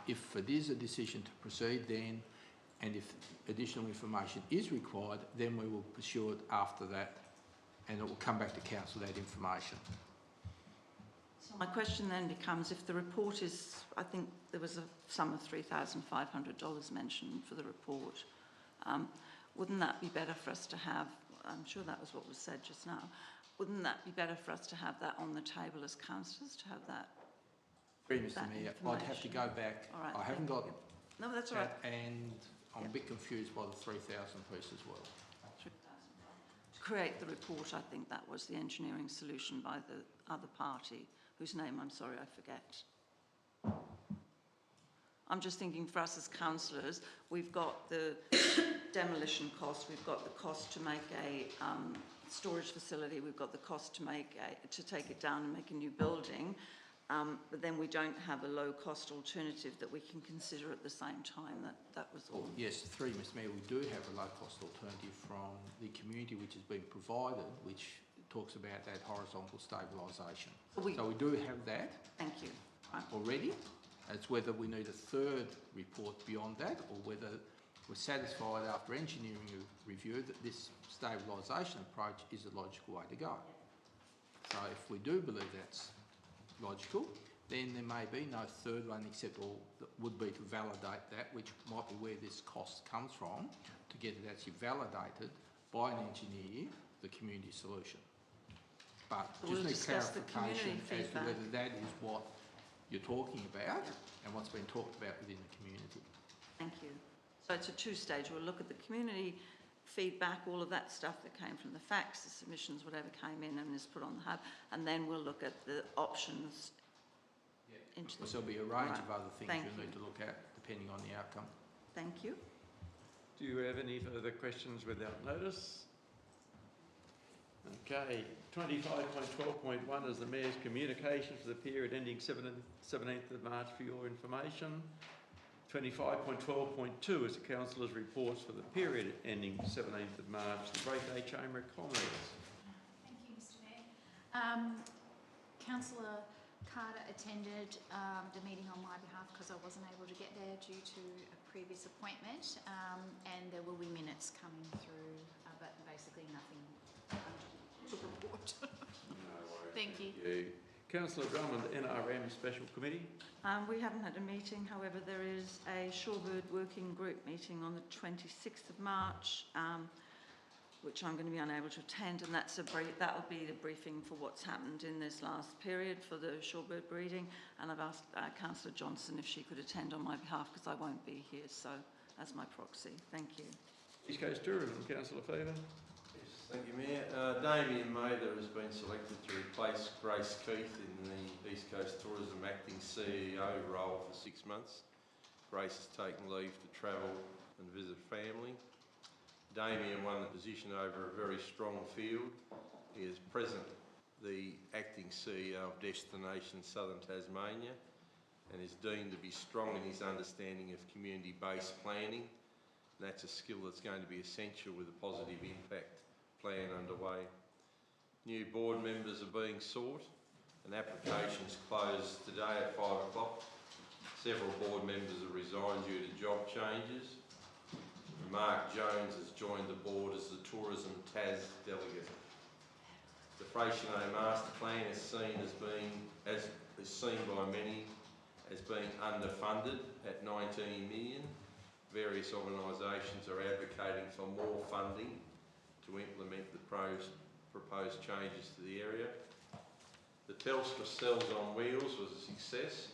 If it is a decision to proceed, then, and if additional information is required, then we will pursue it after that, and it will come back to council, that information. So my question then becomes, if the report is, I think there was a sum of $3,500 mentioned for the report, wouldn't that be better for us to have, I'm sure that was what was said just now, wouldn't that be better for us to have that on the table as councillors, to have that? Through you, Mr that Mayor, I'd have to go back. All right, I haven't thank got you. No, that's all right. that, and I'm a bit confused by the 3,000 piece as well. To create the report, I think that was the engineering solution by the other party, whose name I'm sorry I forget. I'm just thinking for us as councillors, we've got the demolition cost, we've got the cost to make a storage facility, we've got the cost to take it down and make a new building, but then we don't have a low-cost alternative that we can consider at the same time. That was all. Yes, through you, Mr Mayor, we do have a low-cost alternative from the community which has been provided, which talks about that horizontal stabilisation. So we do have that. Thank you. Right. Already. It's whether we need a third report beyond that, or whether we're satisfied after engineering review that this stabilisation approach is a logical way to go. So if we do believe that's logical, then there may be no third one except all that would be to validate that, which might be where this cost comes from, to get it actually validated by an engineer, the community solution. But We'll just need discuss the clarification community as to whether that is what you're talking about and what's been talked about within the community. Thank you. So it's a two-stage. We'll look at the community feedback, all of that stuff that came from the facts, the submissions, whatever came in and is put on the hub, and then we'll look at the options. Into Because there'll be a range Right. of other things Thank you'll you. need to look at depending on the outcome. Thank you. Do you have any further questions without notice? Okay, 25.12.1 is the Mayor's communication for the period ending 17th of March for your information. 25.12.2 is the Councillors' reports for the period ending 17th of March, the Breakaway Chamber of Commerce. Thank you, Mr Mayor. Councillor Carter attended the meeting on my behalf because I wasn't able to get there due to a previous appointment, and there will be minutes coming through, but basically nothing to report. No worries. Thank you. Councillor Drummond, NRM Special Committee. We haven't had a meeting, however, there is a Shorebird Working Group meeting on the 26th of March, which I'm going to be unable to attend, and that'll be the briefing for what's happened in this last period for the shorebird breeding, and I've asked Councillor Johnson if she could attend on my behalf because I won't be here, so as my proxy. Thank you. East Coast Tourism, Councillor Fever. Yes, thank you, Mayor. Damien Mather has been selected to replace Grace Keith in the East Coast Tourism Acting CEO role for 6 months. Grace has taken leave to travel and visit family. Damien won the position over a very strong field. He is present the acting CEO of Destination Southern Tasmania and is deemed to be strong in his understanding of community-based planning. And that's a skill that's going to be essential with a positive impact plan underway. New board members are being sought and applications closed today at 5 o'clock. Several board members have resigned due to job changes. Mark Jones has joined the board as the Tourism Tas delegate. The Freycinet Master Plan is seen by many as being underfunded at 19 million. Various organisations are advocating for more funding to implement the proposed changes to the area. The Telstra Cells on Wheels was a success,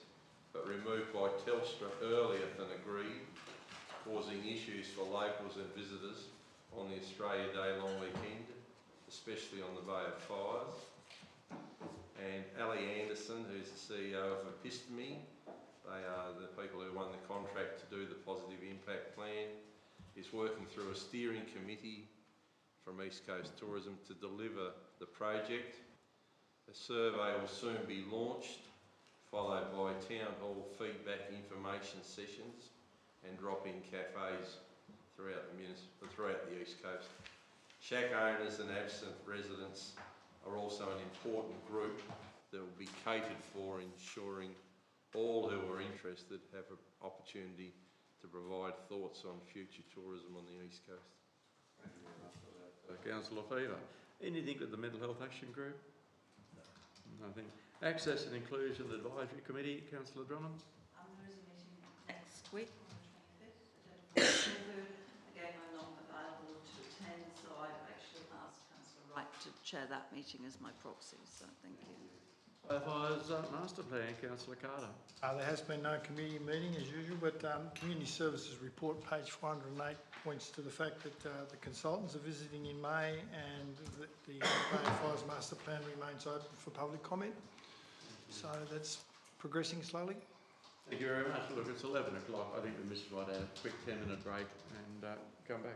but removed by Telstra earlier than agreed, causing issues for locals and visitors on the Australia Day long weekend, especially on the Bay of Fires. And Ali Anderson, who's the CEO of Episteme, they are the people who won the contract to do the positive impact plan, is working through a steering committee from East Coast Tourism to deliver the project. A survey will soon be launched, followed by town hall feedback information sessions and drop-in cafes throughout the East Coast. Shack owners and absent residents are also an important group that will be catered for, ensuring all who are interested have an opportunity to provide thoughts on future tourism on the East Coast. Thank you very much for that, Councillor Fever. Anything with the Mental Health Action Group? Nothing. Access and Inclusion Advisory Committee, Councillor Drummond? There is a meeting next week on the 25th. Again, I'm not available to attend, so I've actually asked Councillor Wright to chair that meeting as my proxy, so thank you. As far as Master Plan, Councillor Carter? There has been no committee meeting as usual, but Community Services Report, page 408, points to the fact that the consultants are visiting in May and the Fires Master Plan remains open for public comment. So that's progressing slowly. Thank you very much. Look, it's 11 o'clock. I think we missed right a quick 10-minute break and come back.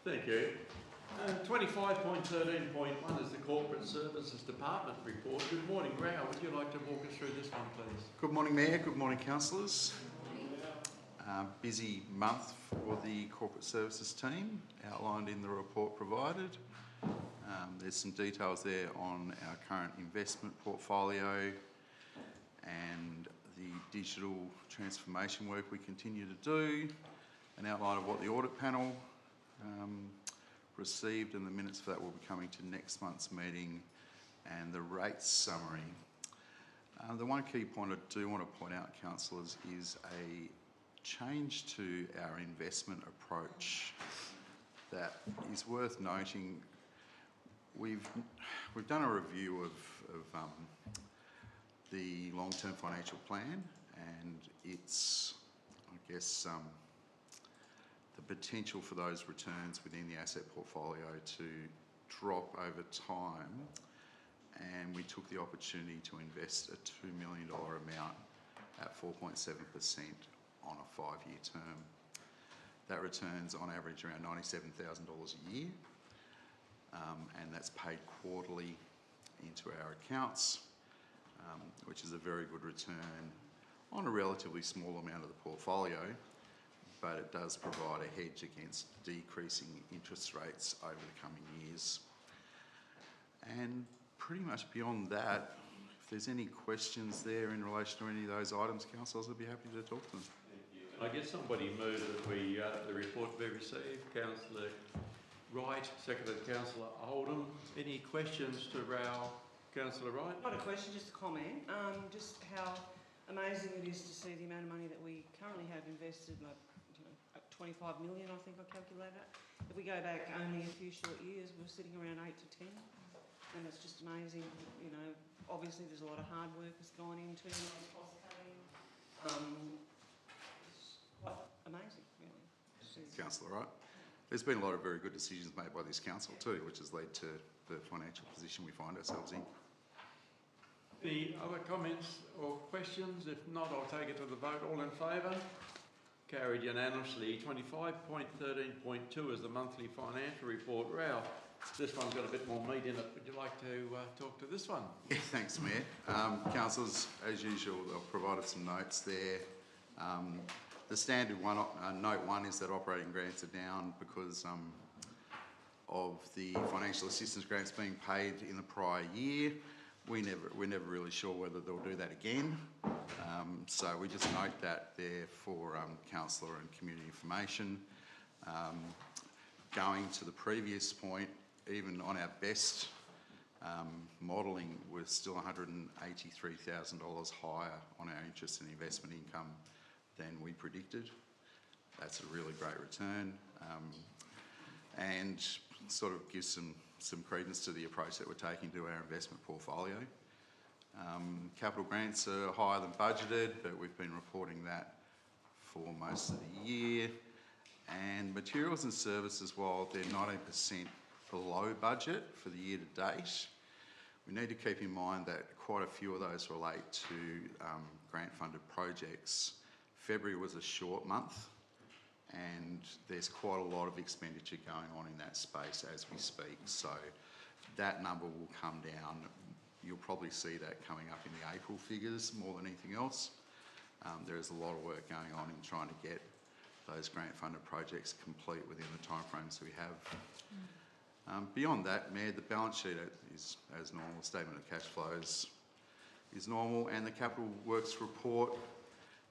Thank you. 25.13.1 is the Corporate Services Department report. Good morning, Rao. Would you like to walk us through this one, please? Good morning, Mayor. Good morning, councillors. Busy month for the corporate services team, outlined in the report provided. There's some details there on our current investment portfolio and the digital transformation work we continue to do, an outline of what the audit panel received, and the minutes for that will be coming to next month's meeting, and the rates summary. The one key point I do want to point out, councillors, is a change to our investment approach that is worth noting. We've done a review of the long-term financial plan, and it's, I guess, the potential for those returns within the asset portfolio to drop over time, and we took the opportunity to invest a $2 million amount at 4.7% on a 5-year term. That returns on average around $97,000 a year, and that's paid quarterly into our accounts, which is a very good return on a relatively small amount of the portfolio, but it does provide a hedge against decreasing interest rates over the coming years. And pretty much beyond that, if there's any questions there in relation to any of those items, councillors, I'd be happy to talk to them. I guess somebody moved that the report be received. Councillor Wright, seconded Councillor Oldham. Any questions to Rao? Councillor Wright? Not a question, just a comment. Just how amazing it is to see the amount of money that we currently have invested, like 25 million, I think I calculated it. If we go back only a few short years, we're sitting around 8 to 10, and it's just amazing. You know, obviously there's a lot of hard work that's gone into cost cutting. It's quite amazing, really. Councillor Wright. There's been a lot of very good decisions made by this council too, which has led to the financial position we find ourselves in. Any other comments or questions? If not, I'll take it to the vote. All in favour? Carried unanimously. 25.13.2 is the monthly financial report. Rao, this one's got a bit more meat in it. Would you like to talk to this one? Yeah, thanks, Mayor. Councillors, as usual, I've provided some notes there. The standard one, note one, is that operating grants are down because of the financial assistance grants being paid in the prior year. We're never really sure whether they'll do that again. So we just note that there for councillor and community information. Going to the previous point, even on our best modelling, we're still $183,000 higher on our interest and investment income than we predicted. That's a really great return, and sort of gives some credence to the approach that we're taking to our investment portfolio. Capital grants are higher than budgeted, but we've been reporting that for most of the year. And materials and services, while they're 19% below budget for the year to date, we need to keep in mind that quite a few of those relate to grant-funded projects. February was a short month, and there's quite a lot of expenditure going on in that space as we speak. So that number will come down. You'll probably see that coming up in the April figures more than anything else. There is a lot of work going on in trying to get those grant-funded projects complete within the timeframes we have. Beyond that, Mayor, the balance sheet is as normal. Statement of cash flows is normal, and the capital works report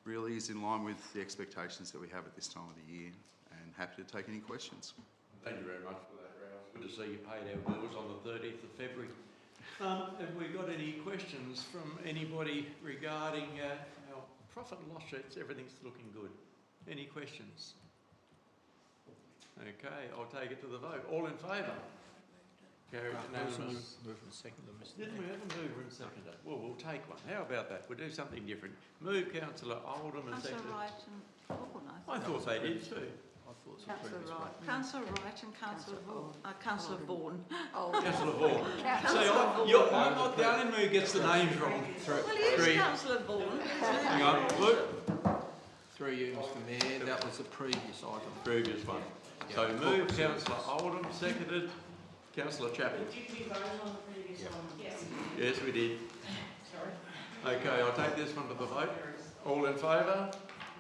really is in line with the expectations that we have at this time of the year, and happy to take any questions. Thank you very much for that, Ralph. Good to see you paid our bills on the 30th of February. Have we got any questions from anybody regarding our profit and loss sheets? Everything's looking good. Any questions? Okay, I'll take it to the vote. All in favour? Carried unanimous. Move and second them, Mr. Didn't we have a mover and seconder? Well, we'll take one. How about that? We'll do something different. Move Councillor Oldham and second. Councillor Wright and Vaughan, I thought they did too. I thought so. Councillor Wright. Councillor Wright and Councillor Vaughan. Councillor Vaughan. Councillor Vaughan. See, I'm not the only one who gets the names wrong. Well, he is Councillor Vaughan. Hang on, look. Through you, Mr. Mayor, that was the previous item. Previous one. So moved, councillor Oldham, seconded, councillor Chapel. Did we vote on the previous one? Yes. Yes, we did. Sorry. Okay, I'll take this one to the vote. All in favour?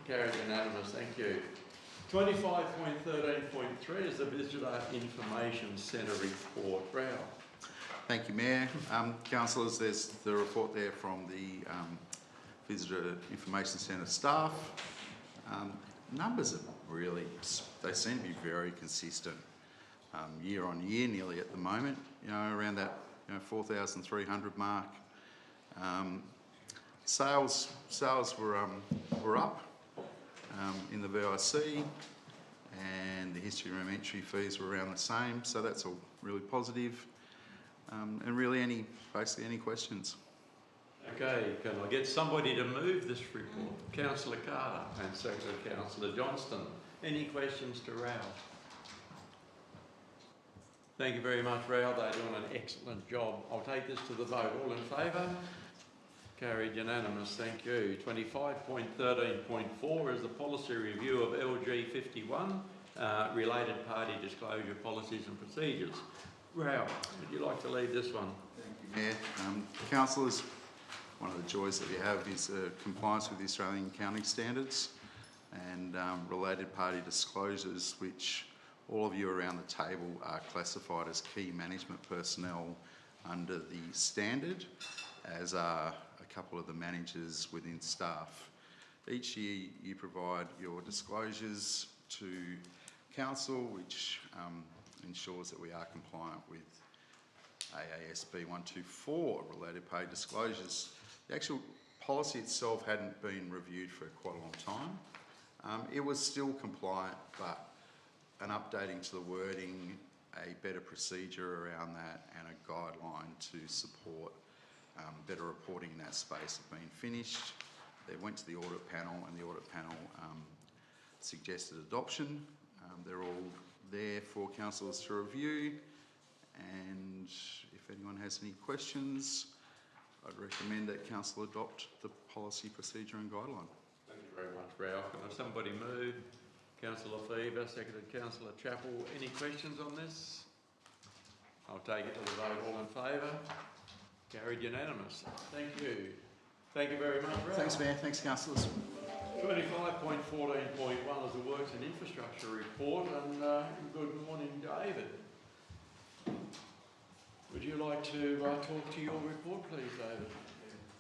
Carried unanimous, thank you. 25.13.3 is the Visitor Information Centre report. Rao. Thank you, Mayor. Councillors, there's the report there from the Visitor Information Centre staff. Numbers are really, they seem to be very consistent year on year, nearly at the moment, around that 4,300 mark. Sales were up in the VIC, and the history room entry fees were around the same, so that's all really positive. And really basically any questions? Okay, can I get somebody to move this report? Councillor Carter and seconded Councillor Johnston. Any questions to Rao? Thank you very much, Rao. They're doing an excellent job. I'll take this to the vote. All in favour? Carried unanimous, thank you. 25.13.4 is the policy review of LG 51, related party disclosure policies and procedures. Rao, would you like to lead this one? Thank you, Mayor. Councillors, one of the joys that we have is compliance with the Australian accounting standards and related party disclosures, which all of you around the table are classified as key management personnel under the standard, as are a couple of the managers within staff. Each year you provide your disclosures to Council, which ensures that we are compliant with AASB 124 related pay disclosures. The actual policy itself hadn't been reviewed for quite a long time. It was still compliant, but an updating to the wording, a better procedure around that, and a guideline to support better reporting in that space have been finished. They went to the audit panel, and the audit panel suggested adoption. They're all there for councillors to review, and if anyone has any questions, I'd recommend that council adopt the policy, procedure and guideline. Thank you very much, Rao. Can I have somebody move? Councillor Fever, seconded Councillor Chapel. Any questions on this? I'll take it to the vote. All in favour? Carried unanimous. Thank you. Thank you very much, Rao. Thanks, Mayor. Thanks, councillors. 25.14.1 is the Works and Infrastructure report, and good morning, David. Would you like to talk to your report, please, David?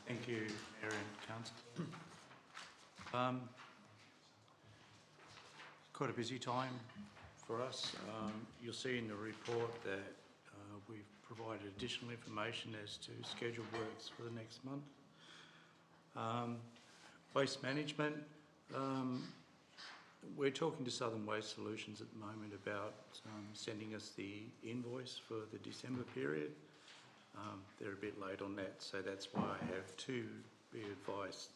Thank you, Mayor and Council. Quite a busy time for us. You'll see in the report that we've provided additional information as to scheduled works for the next month. Waste management, we're talking to Southern Waste Solutions at the moment about sending us the invoice for the December period. They're a bit late on that, so that's why I have two be advised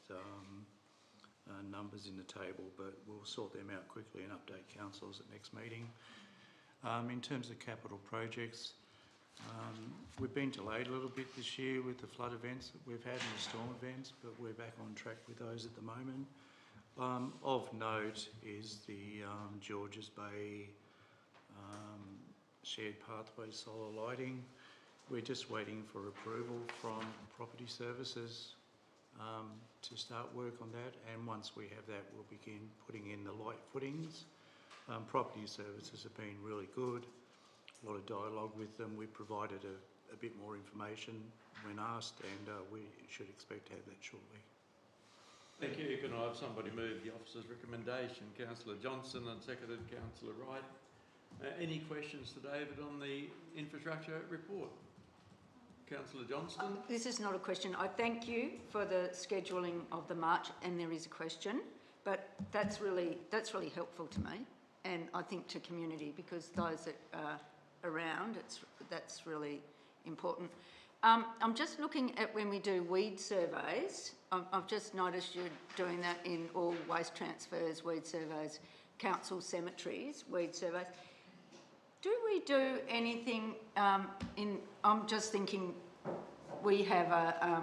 numbers in the table, but we'll sort them out quickly and update councils at next meeting. In terms of capital projects, we've been delayed a little bit this year with the flood events that we've had and the storm events, but we're back on track with those at the moment. Of note is the Georges Bay shared pathway solar lighting. We're just waiting for approval from Property Services to start work on that, and once we have that, we'll begin putting in the light footings. Property Services have been really good. A lot of dialogue with them. We provided a bit more information when asked, and we should expect to have that shortly. Thank you. Can I have somebody move the officer's recommendation? Councillor Johnson and seconded Councillor Wright. Any questions to David on the infrastructure report? Councillor Johnston? This is not a question. I thank you for the scheduling of the march, and there is a question, but that's really helpful to me, and I think to community, because those that are around, that's really important. I'm just looking at when we do weed surveys. I've just noticed you're doing that in all waste transfers, weed surveys, council cemeteries, weed surveys. Do we do anything I'm just thinking, we have a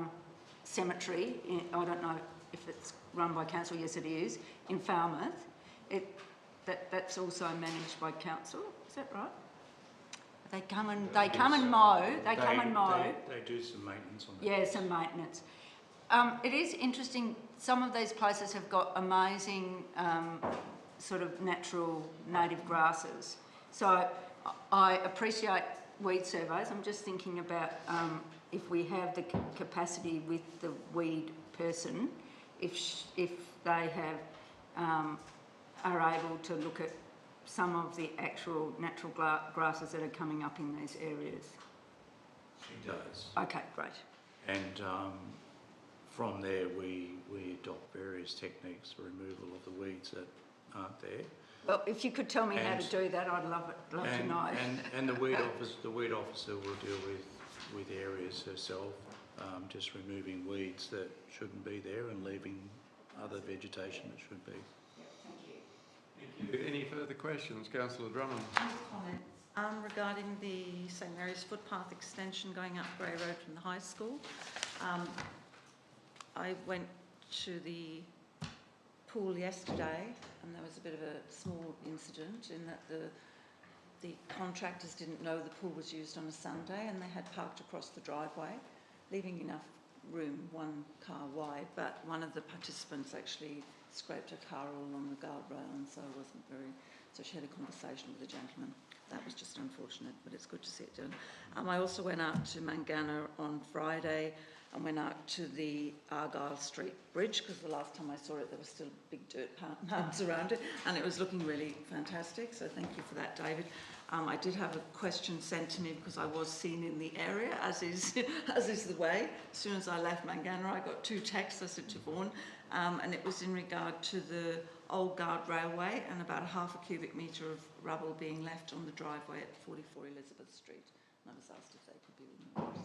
cemetery, I don't know if it's run by council, yes it is, in Falmouth. that's also managed by council, is that right? They come and mow. They come and mow. They do some maintenance on that. Yeah, some maintenance. It is interesting. Some of these places have got amazing sort of natural native grasses. So I appreciate weed surveys. I'm just thinking about if we have the capacity with the weed person, if they have are able to look at some of the actual natural grasses that are coming up in these areas. She does. Okay, great. And from there, we adopt various techniques for removal of the weeds that aren't there. Well, if you could tell me how to do that, I'd love to know. And the weed officer will deal with areas herself, just removing weeds that shouldn't be there and leaving other vegetation that should be. Thank you. Any further questions? Councillor Drummond. Comments regarding the St Mary's footpath extension going up Grey Road from the high school. I went to the pool yesterday and there was a bit of a small incident in that the contractors didn't know the pool was used on a Sunday and they had parked across the driveway, leaving enough room, one car wide, but one of the participants actually scraped her car all along the guardrail and so she had a conversation with the gentleman. That was just unfortunate, but it's good to see it done. I also went out to Mangana on Friday and went out to the Argyle Street Bridge because the last time I saw it there were still big dirt mounds around it and it was looking really fantastic, so thank you for that, David. I did have a question sent to me because I was seen in the area, as is the way. As soon as I left Mangana I got 2 texts, I said to Vaughan, and it was in regard to the old guard railway and about a half a cubic metre of rubble being left on the driveway at 44 Elizabeth Street. And I was asked if they could be removed.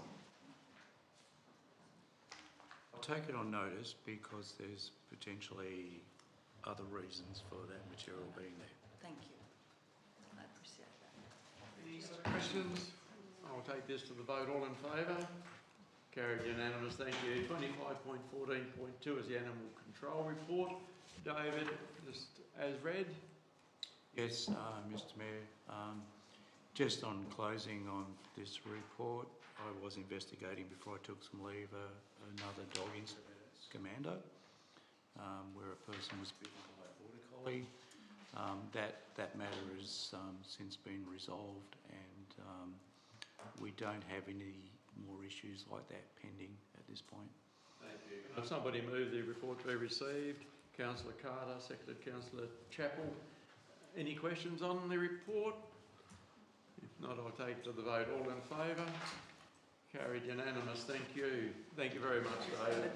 I'll take it on notice because there's potentially other reasons for that material being there. Thank you. I appreciate that. Any other questions? I'll take this to the vote. All in favour? Carried unanimous. Thank you. 25.14.2 is the Animal Control Report. David, just as read. Yes, Mr Mayor. Just on closing on this report, I was investigating before I took some leave another dog incident at Scamander, where a person was bitten by a border collie. That matter has since been resolved, and we don't have any more issues like that pending at this point. Thank you. If somebody move the report to be received. Councillor Carter, seconded Councillor Chappell. Any questions on the report? If not, I'll take it to the vote. All in favour? Carried unanimous. Thank you. Thank you very much, David.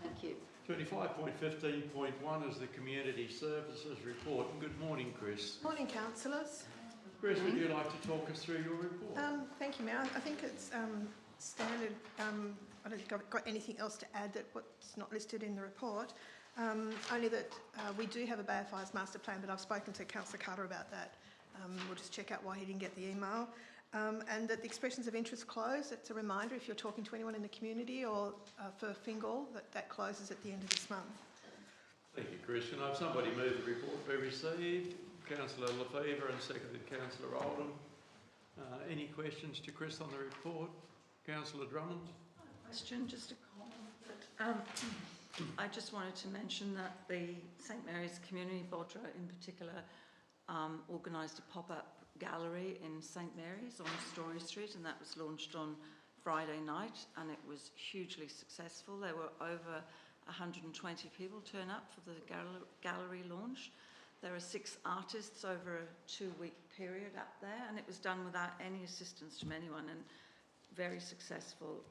Thank you. 25.15.1 is the Community Services Report. Good morning, Chris. Morning, councillors. Chris, would you like to talk us through your report? Thank you, Mayor. I think it's standard. I don't think I've got anything else to add that what's not listed in the report. Only that we do have a Bay of Fires master plan, but I've spoken to Councillor Carter about that. We'll just check out why he didn't get the email. And that the expressions of interest close. It's a reminder if you're talking to anyone in the community or for Fingal that closes at the end of this month. Thank you, Chris. Can I have somebody move the report be received? Councillor Lefevre and seconded Councillor Oldham. Any questions to Chris on the report? Councillor Drummond? Question, just a comment. I just wanted to mention that the St Mary's Community Bodra in particular organised a pop-up gallery in St Mary's on Story Street, and that was launched on Friday night and it was hugely successful. There were over 120 people turn up for the gallery launch. There are 6 artists over a 2-week period up there and it was done without any assistance from anyone and very successful.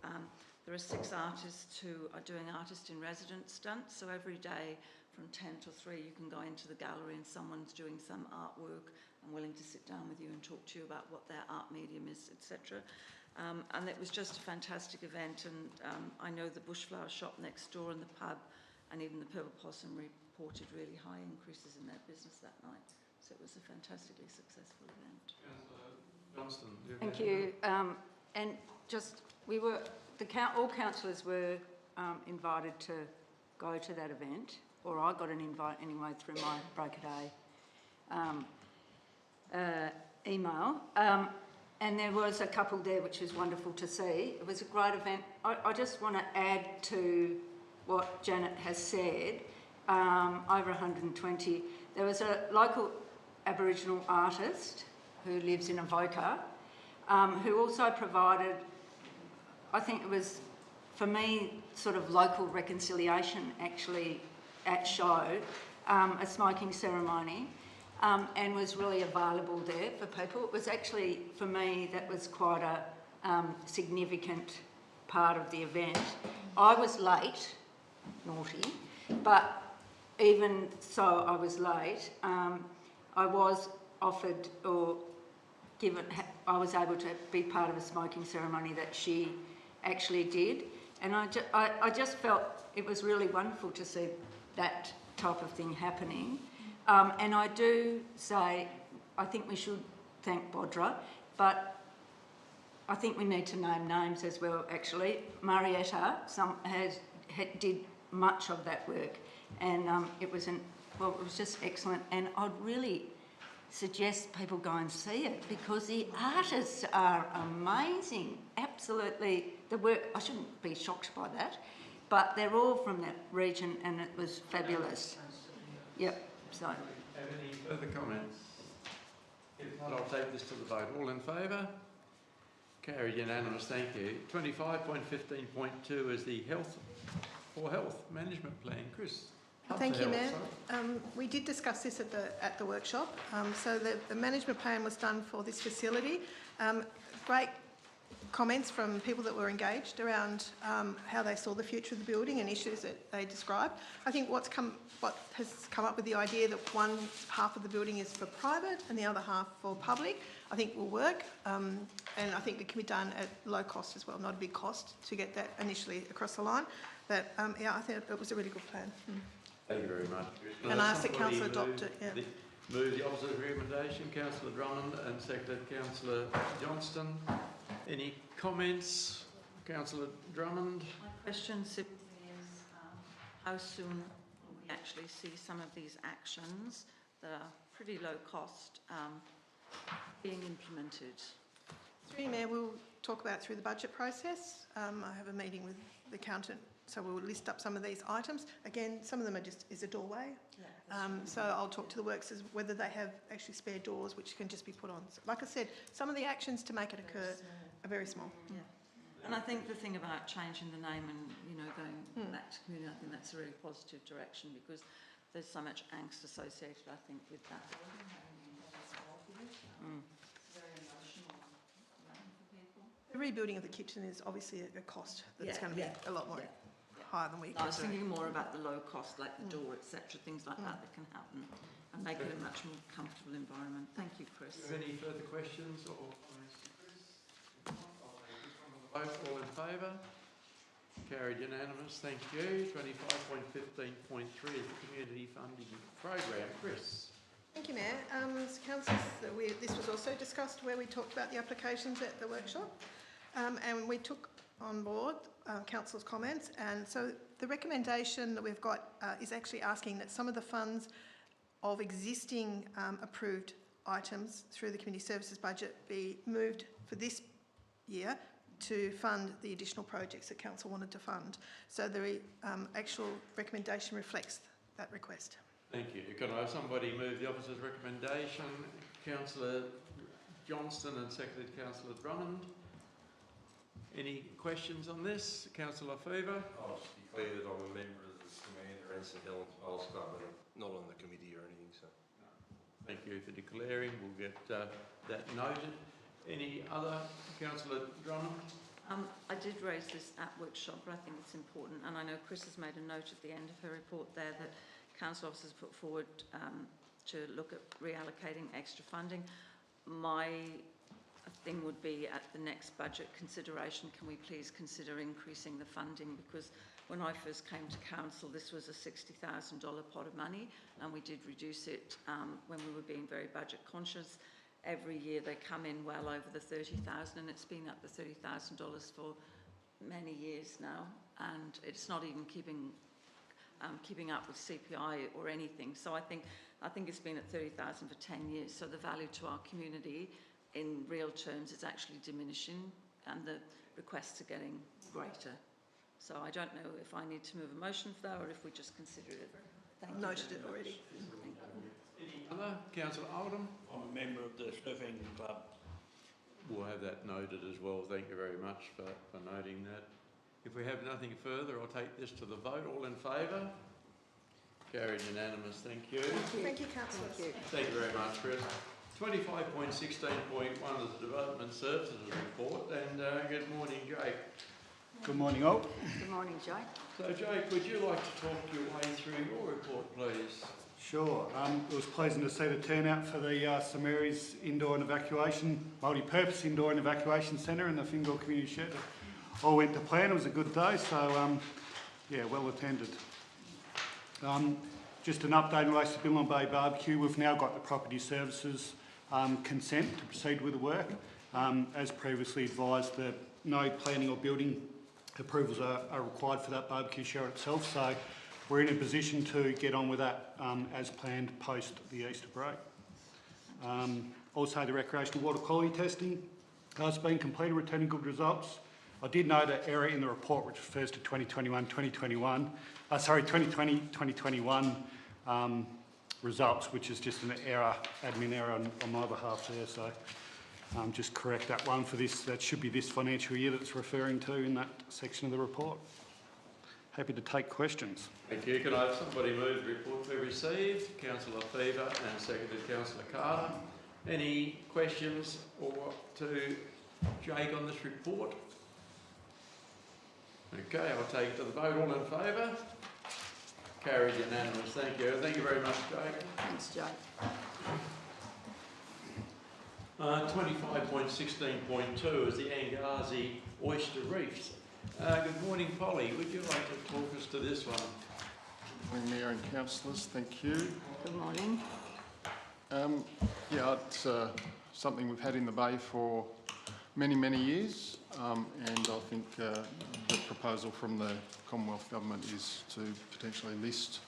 There are 6 artists who are doing artist in residence stunts, so every day from 10 till 3 you can go into the gallery and someone's doing some artwork and willing to sit down with you and talk to you about what their art medium is, etc. And it was just a fantastic event, and I know the Bushflower shop next door and the pub and even the Purple Possum reported really high increases in their business that night. So it was a fantastically successful event. Johnston, Thank you. And just, all councillors were invited to go to that event, or I got an invite anyway through my broker day. email. And there was a couple there, which was wonderful to see. It was a great event. I just want to add to what Janet has said. Over 120. There was a local Aboriginal artist who lives in Avoca, who also provided, I think it was, for me, sort of local reconciliation actually at show, a smoking ceremony, and was really available there for people. It was actually, for me, that was quite a significant part of the event. I was late, naughty, but even so I was late, I was offered or given, I was able to be part of a smoking ceremony that she actually did, and I just felt it was really wonderful to see that type of thing happening. And I do say, I think we should thank Bodra, but I think we need to name names as well, actually. Marietta did much of that work, and it was just excellent, and I'd really suggest people go and see it because the artists are amazing, absolutely. The work, I shouldn't be shocked by that, but they're all from that region and it was fabulous. Yep, so. Have any further comments? If not, I'll take this to the vote. All in favour? Carried unanimous, thank you. 25.15.2 is the Health Management Plan. Chris? Thank you, Mayor. We did discuss this at the workshop. So the management plan was done for this facility. Great comments from people that were engaged around how they saw the future of the building and issues that they described. I think what has come up with the idea that one half of the building is for private and the other half for public, I think will work, and I think it can be done at low cost as well, not a big cost to get that initially across the line. But yeah, I think it was a really good plan. Thank you very much. And I ask that Council adopt it. Yeah. Move the opposite recommendation, Councillor Drummond, and seconded Councillor Johnston. Any comments, Councillor Drummond? My question simply is how soon will we actually see some of these actions that are pretty low cost being implemented? Through you, Mayor, we'll talk about it through the budget process. I have a meeting with the accountant, so we'll list up some of these items. Again, some of them are just is a doorway. Yeah, so I'll talk to the works as whether they have actually spare doors which can just be put on. So, like I said, some of the actions to make it occur are very small. Yeah. And I think the thing about changing the name and, you know, going back to community, I think that's a really positive direction because there's so much angst associated, I think, with that. It's very emotional for people. The rebuilding of the kitchen is obviously a cost that's going to be a lot more higher than we can do. I was thinking more about the low cost, like the door, etc., things like that can happen and make it a much more comfortable environment. Thank you, Chris. Do you have any further questions or comments to Chris? I'll take this one on the vote. All in favour? Carried unanimous, thank you. 25.15.3 is the Community Funding Program. Chris? Thank you, Mayor. Councillors, this was also discussed where we talked about the applications at the workshop, and we took on board council's comments, and so the recommendation that we've got is actually asking that some of the funds of existing approved items through the community services budget be moved for this year to fund the additional projects that council wanted to fund. So the actual recommendation reflects that request. Thank you. Can I have somebody move the officer's recommendation? Councillor Johnston and seconded Councillor Drummond. Any questions on this? Councillor Fever? I'll just be clear that I'm a member of the Commander and St Helens Palace Club, but I'm not on the committee or anything, so. Thank you for declaring. We'll get that noted. Any other? Councillor Drummond? I did raise this at workshop, but I think it's important, and I know Chris has made a note at the end of her report there that council officers put forward to look at reallocating extra funding. My thing would be at the next budget consideration, can we please consider increasing the funding? Because when I first came to council, this was a $60,000 pot of money, and we did reduce it when we were being very budget conscious. Every year they come in well over the $30,000, and it's been up to $30,000 for many years now, and it's not even keeping keeping up with CPI or anything. So I think it's been at 30,000 for 10 years. So the value to our community in real terms is actually diminishing, and the requests are getting greater. So I don't know if I need to move a motion for that or if we just consider it. Thank you. Noted it already. Thank you. Any other? Councillor Oldham? I'm a member of the Surfing Club. We'll have that noted as well. Thank you very much for noting that. If we have nothing further, I'll take this to the vote. All in favour? Carried unanimous. Thank you. Thank you, councillors. Thank you. Thank you very much, Chris. 25.16.1 is the Development Services Report, and good morning, Jake. Good morning, all. Good morning, Jake. So, Jake, would you like to talk your way through your report, please? Sure. It was pleasing to see the turnout for the St Mary's Indoor and Evacuation, Multi-Purpose Indoor and Evacuation Centre in the Fingal Community Shed. All went to plan. It was a good day, so yeah, well attended. Just an update in relation to Billon Bay Barbecue. We've now got the Property Services consent to proceed with the work. As previously advised, no planning or building approvals are required for that barbecue shed itself, so we're in a position to get on with that as planned post the Easter break. Also, the recreational water quality testing has been completed, returning good results. I did note an error in the report which refers to 2020-2021 results, which is just an error, admin error on my behalf there, so just correct that one for this. That should be this financial year that it's referring to in that section of the report. Happy to take questions. Thank you. Can I have somebody move the report we received? Councillor Fever and seconded Councillor Carter. Any questions or to Jake on this report? Okay, I'll take it to the vote. All in favour? Carried unanimous. Thank you. Thank you very much, Jake. Thanks, Jake. 25.16.2 is the Angazi Oyster Reefs. Good morning, Polly. Would you like to talk us to this one? Good morning, Mayor and councillors. Thank you. Good morning. Yeah, it's something we've had in the bay for many, many years, and I think the proposal from the Commonwealth Government is to potentially list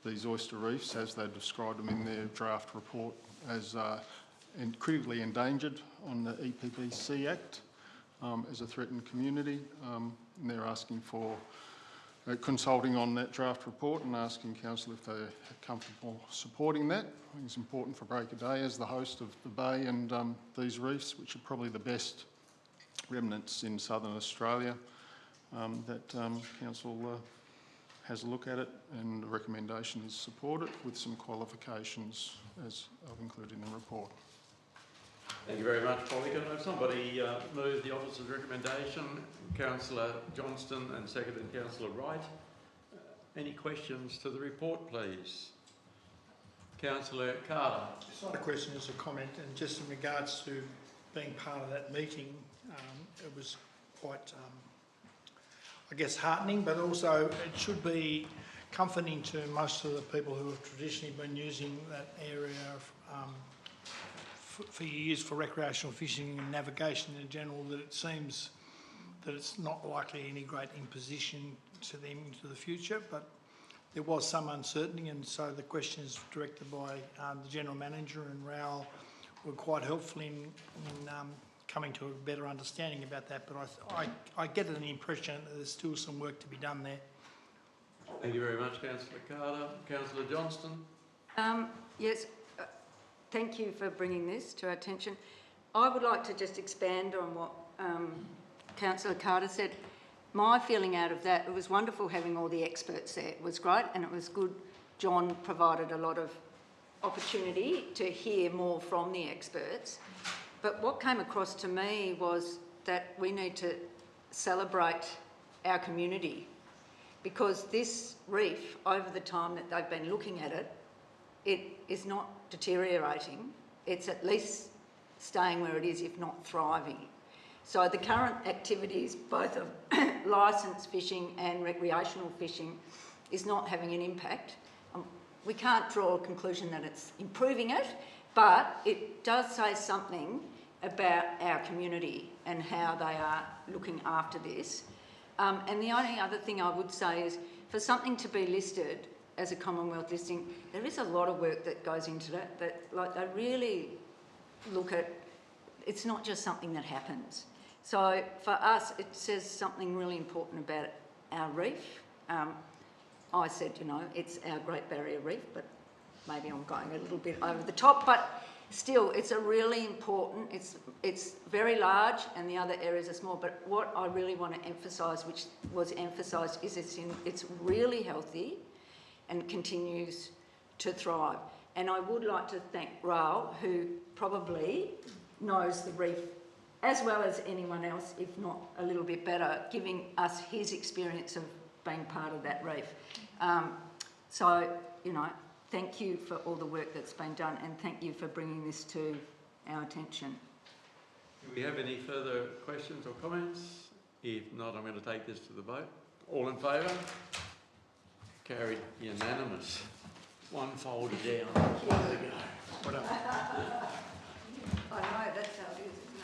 these oyster reefs, as they described them in their draft report, as critically endangered on the EPBC Act as a threatened community. And they're asking for consulting on that draft report and asking council if they're comfortable supporting that. I think it's important for Break of Day as the host of the bay and these reefs, which are probably the best remnants in southern Australia, that council has a look at it, and the recommendation is support it with some qualifications as I've included in the report. Thank you very much, Polly. Can I have somebody move the officer's recommendation? Councillor Johnston and seconded Councillor Wright. Any questions to the report, please? Councillor Carter. It's not a question, it's a comment, and just in regards to being part of that meeting, it was quite, I guess, heartening, but also it should be comforting to most of the people who have traditionally been using that area for years for recreational fishing and navigation in general, that it seems that it's not likely any great imposition to them into the future, but there was some uncertainty, and so the questions directed by the General Manager and Raoul were quite helpful in coming to a better understanding about that, but I get an impression that there's still some work to be done there. Thank you very much, Councillor Carter. Councillor Johnston. Yes, thank you for bringing this to our attention. I would like to just expand on what Councillor Carter said. My feeling out of that, it was wonderful having all the experts there. It was great, and it was good. John provided a lot of opportunity to hear more from the experts. But what came across to me was that we need to celebrate our community, because this reef, over the time that they've been looking at it, it is not deteriorating. It's at least staying where it is, if not thriving. So the current activities, both of licensed fishing and recreational fishing, is not having an impact. We can't draw a conclusion that it's improving it, but it does say something about our community and how they are looking after this. And the only other thing I would say is, for something to be listed as a Commonwealth listing, there is a lot of work that goes into that, like they really look at, it's not just something that happens. So for us, it says something really important about our reef. I said, you know, it's our Great Barrier Reef, but maybe I'm going a little bit over the top, but still, it's a really important, it's very large and the other areas are small, but what I really want to emphasise, which was emphasised, is it's really healthy and continues to thrive. And I would like to thank Raoul, who probably knows the reef as well as anyone else, if not a little bit better, giving us his experience of being part of that reef. So, you know, thank you for all the work that's been done, and thank you for bringing this to our attention. Do we have any further questions or comments? If not, I'm going to take this to the vote. All in favour? Carried unanimous. One folder down. There we go. What up? I know, that's how it is, isn't it?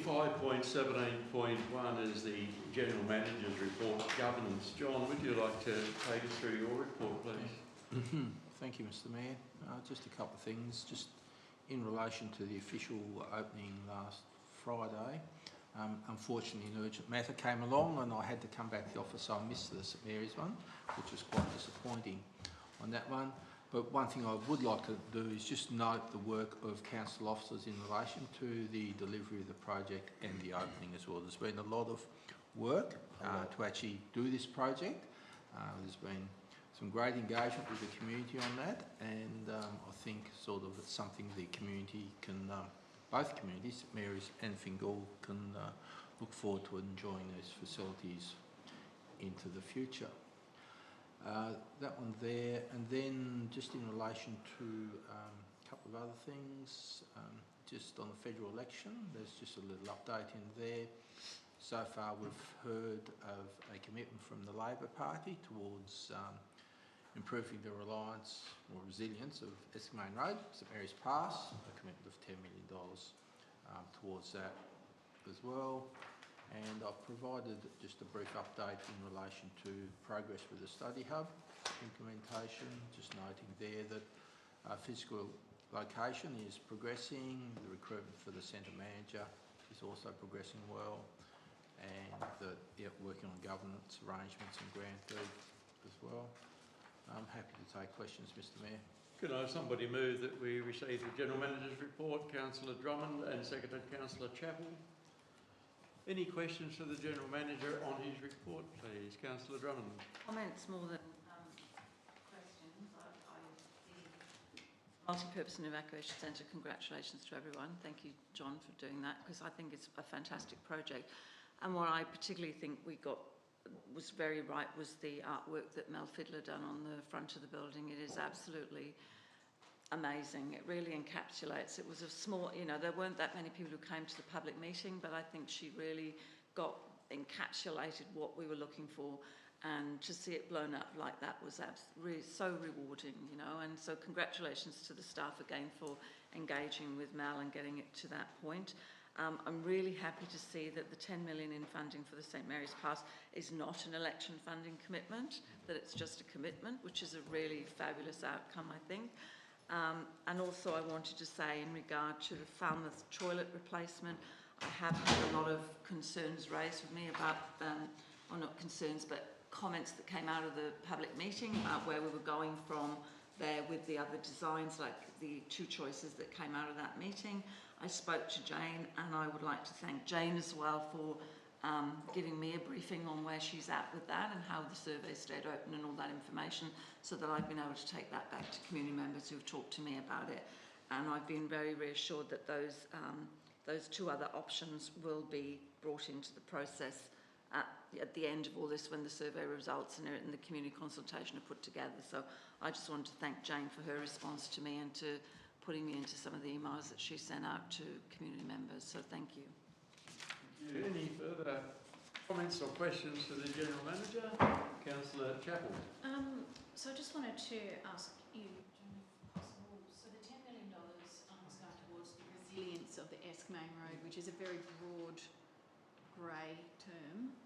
25.17.1 is the General Manager's report, governance. John, would you like to take us through your report, please? Thank you, Mr. Mayor. Just a couple of things. Just in relation to the official opening last Friday, unfortunately an urgent matter came along and I had to come back to the office, so I missed the St Mary's one, which was quite disappointing on that one. But one thing I would like to do is just note the work of council officers in relation to the delivery of the project and the opening as well. There's been a lot of work to actually do this project. There's been some great engagement with the community on that, and I think sort of it's something the community can, both communities, St Mary's and Fingal, can look forward to enjoying those facilities into the future. That one there, and then just in relation to a couple of other things, just on the federal election, there's just a little update in there. So far we've heard of a commitment from the Labor Party towards improving the reliance or resilience of Eskemain Road, St Mary's Pass, a commitment of $10 million towards that as well. And I've provided just a brief update in relation to progress with the study hub implementation, just noting there that physical location is progressing, the recruitment for the centre manager is also progressing well, and that working on governance arrangements and grant deed as well. I'm happy to take questions, Mr Mayor. Could I have somebody move that we receive the General Manager's report, Councillor Drummond, and seconded Councillor Chappell? Any questions for the General Manager on his report, please? Councillor Drummond. Comments more than questions. The Multi-Purpose and Evacuation Centre, congratulations to everyone. Thank you, John, for doing that, because I think it's a fantastic project. And what I particularly think we got was very right was the artwork that Mel Fiddler done on the front of the building. It is absolutely amazing. It really encapsulates. It was a small, you know, there weren't that many people who came to the public meeting, but I think she really encapsulated what we were looking for, and to see it blown up like that was really so rewarding, you know. And so congratulations to the staff again for engaging with Mel and getting it to that point. I'm really happy to see that the 10 million in funding for the St Mary's Pass is not an election funding commitment, that it's just a commitment, which is a really fabulous outcome, I think. And also I wanted to say in regard to the Falmouth toilet replacement, I have had a lot of concerns raised with me about, or not concerns, but comments that came out of the public meeting about where we were going from there with the other designs, like the two choices that came out of that meeting. I spoke to Jane, and I would like to thank Jane as well for giving me a briefing on where she's at with that and how the survey stayed open and all that information, so that I've been able to take that back to community members who've talked to me about it. And I've been very reassured that those two other options will be brought into the process at the end of all this, when the survey results and the community consultation are put together. So I just wanted to thank Jane for her response to me and to putting me into some of the emails that she sent out to community members. So thank you. Any further comments or questions for the General Manager? Councillor Chappell. So I just wanted to ask you, if possible, so the $10 million is going towards the resilience of the Eskemain Road, which is a very broad grey term.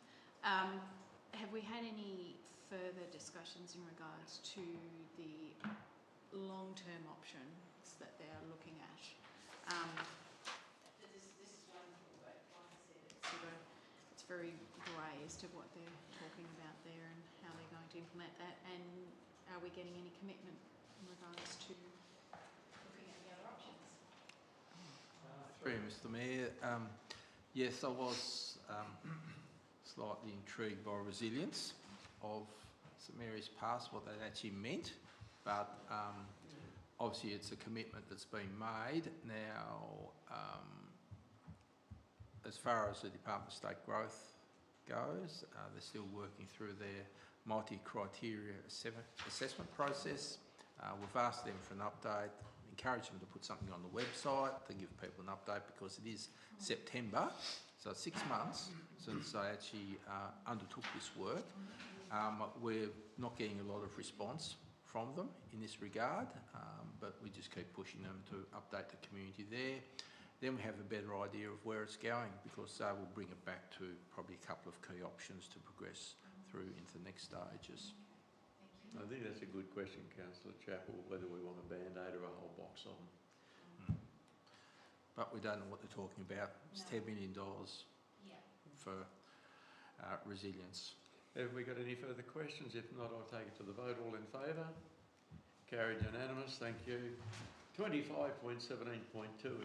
have we had any further discussions in regards to the long-term options that they're looking at? This is one thing, but like I said, it's very grey as to what they're talking about there and how they're going to implement that. And are we getting any commitment in regards to looking at the other options? Through you, Mr Mayor. Yes, I was slightly intrigued by resilience of St Mary's Pass, what that actually meant, but obviously it's a commitment that's been made. Now, as far as the Department of State Growth goes, they're still working through their multi-criteria assessment process. We've asked them for an update, encouraged them to put something on the website to give people an update, because it is September, so 6 months since they actually undertook this work. We're not getting a lot of response from them in this regard, but we just keep pushing them to update the community there. Then we have a better idea of where it's going, because they will bring it back to probably a couple of key options to progress through into the next stages. I think that's a good question, Councillor Chappell, whether we want a Band-Aid or a whole box of them. But we don't know what they're talking about. It's $10 million for resilience. Have we got any further questions? If not, I'll take it to the vote. All in favour? Carried unanimous, thank you. 25.17.2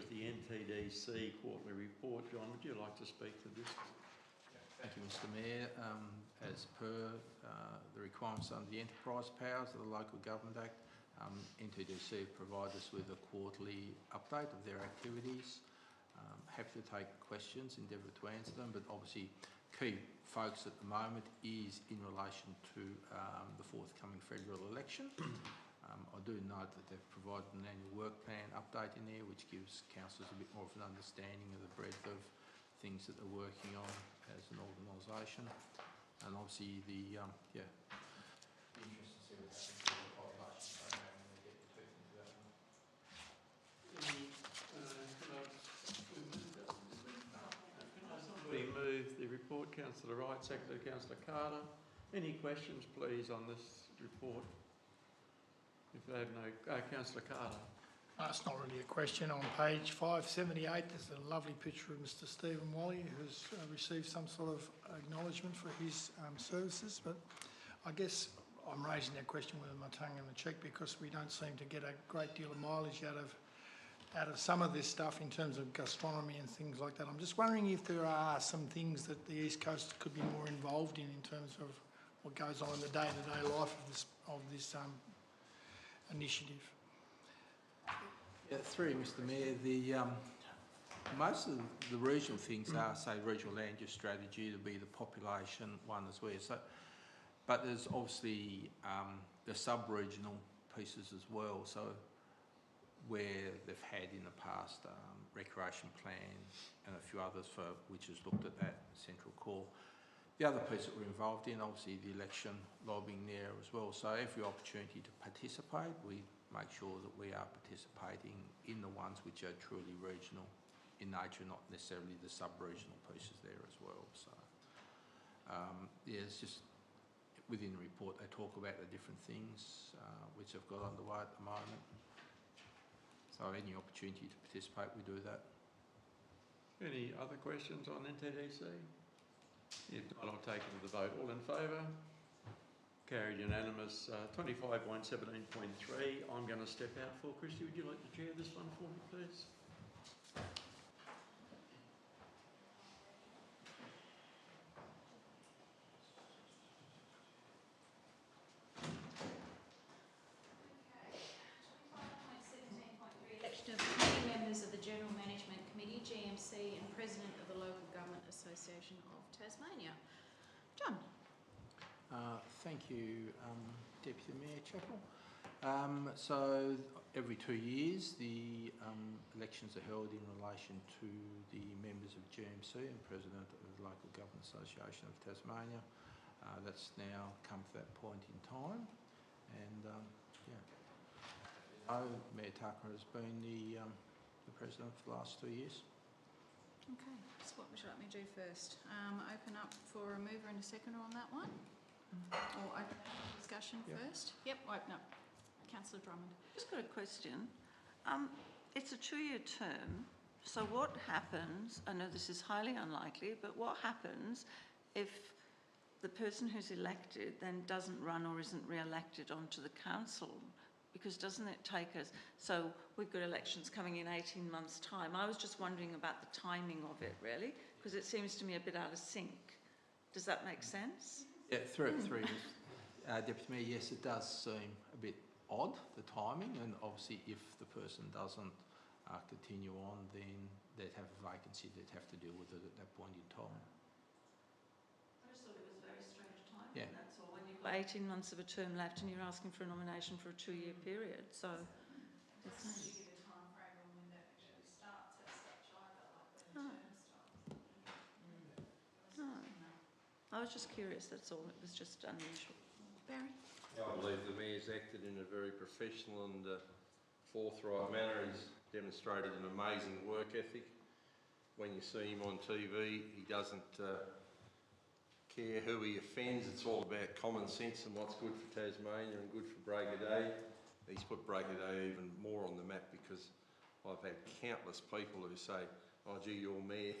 is the NTDC quarterly report. John, would you like to speak to this? Thank you, Mr Mayor. As per the requirements under the Enterprise Powers of the Local Government Act, NTDC provide us with a quarterly update of their activities. Happy to take questions, endeavour to answer them, but obviously key focus at the moment is in relation to the forthcoming federal election. I do note that they've provided an annual work plan update in there, which gives councillors a bit more of an understanding of the breadth of things that they're working on as an organisation. And obviously the, yeah, be interesting to see what happens with the population program when they get the teeth into that one. Somebody move the report. Councillor Wright, seconded Councillor Carter. Any questions, please, on this report? If they have no... Councillor Carter. It's not really a question. On page 578, there's a lovely picture of Mr Stephen Wally, who's received some sort of acknowledgement for his services. But I guess I'm raising that question with my tongue in the cheek, because we don't seem to get a great deal of mileage out of some of this stuff in terms of gastronomy and things like that. I'm just wondering if there are some things that the East Coast could be more involved in terms of what goes on in the day-to-day life of this initiative. Yeah, through you, Mr Mayor, the most of the regional things are, say, regional land use strategy, to be the population one as well. So, but there's obviously the sub-regional pieces as well. So where they've had in the past recreation plan and a few others for which has looked at that central core. The other piece that we're involved in, obviously, the election lobbying there as well. So every opportunity to participate, we make sure that we are participating in the ones which are truly regional in nature, not necessarily the sub-regional pieces there as well. So, yeah, it's just within the report they talk about the different things which have got underway at the moment. So any opportunity to participate, we do that. Any other questions on NTDC? If not, I'll take it to the vote. All in favour? Carried unanimous. 25.17.3, I'm going to step out for. Christy, would you like to chair this one for me, please? Election of committee members of the General Management Committee, GMC, and President of the Local Government Association of Tasmania. John. Thank you, Deputy Mayor Chappell. So every 2 years the elections are held in relation to the members of GMC and President of the Local Government Association of Tasmania. That's now come to that point in time, and yeah. Mayor Tucker has been the President for the last 2 years. Okay, so what would you like me to do first? Open up for a mover and a seconder on that one? Or open up for discussion first? Yep, open up. Councillor Drummond. Just got a question. It's a 2-year term, so what happens, I know this is highly unlikely, but what happens if the person who's elected then doesn't run or isn't re-elected onto the council? Because doesn't it take us, so we've got elections coming in 18 months' time. I was just wondering about the timing of it, really, because it seems to me a bit out of sync. Does that make sense? Yeah, through Deputy Mayor, yes, it does seem a bit odd, the timing, and obviously if the person doesn't continue on, then they'd have a vacancy, they'd have to deal with it at that point in time. I just thought it was a very strange timing, Yeah. that's all. When you've got 18 months of a term left and you're asking for a nomination for a 2-year period, so... It's... I was just curious, that's all. It was just unusual. Barry? I believe the Mayor's acted in a very professional and forthright manner. He's demonstrated an amazing work ethic. When you see him on TV, he doesn't care who he offends. It's all about common sense and what's good for Tasmania and good for Break of Day. He's put Break of Day even more on the map because I've had countless people who say, oh gee, your Mayor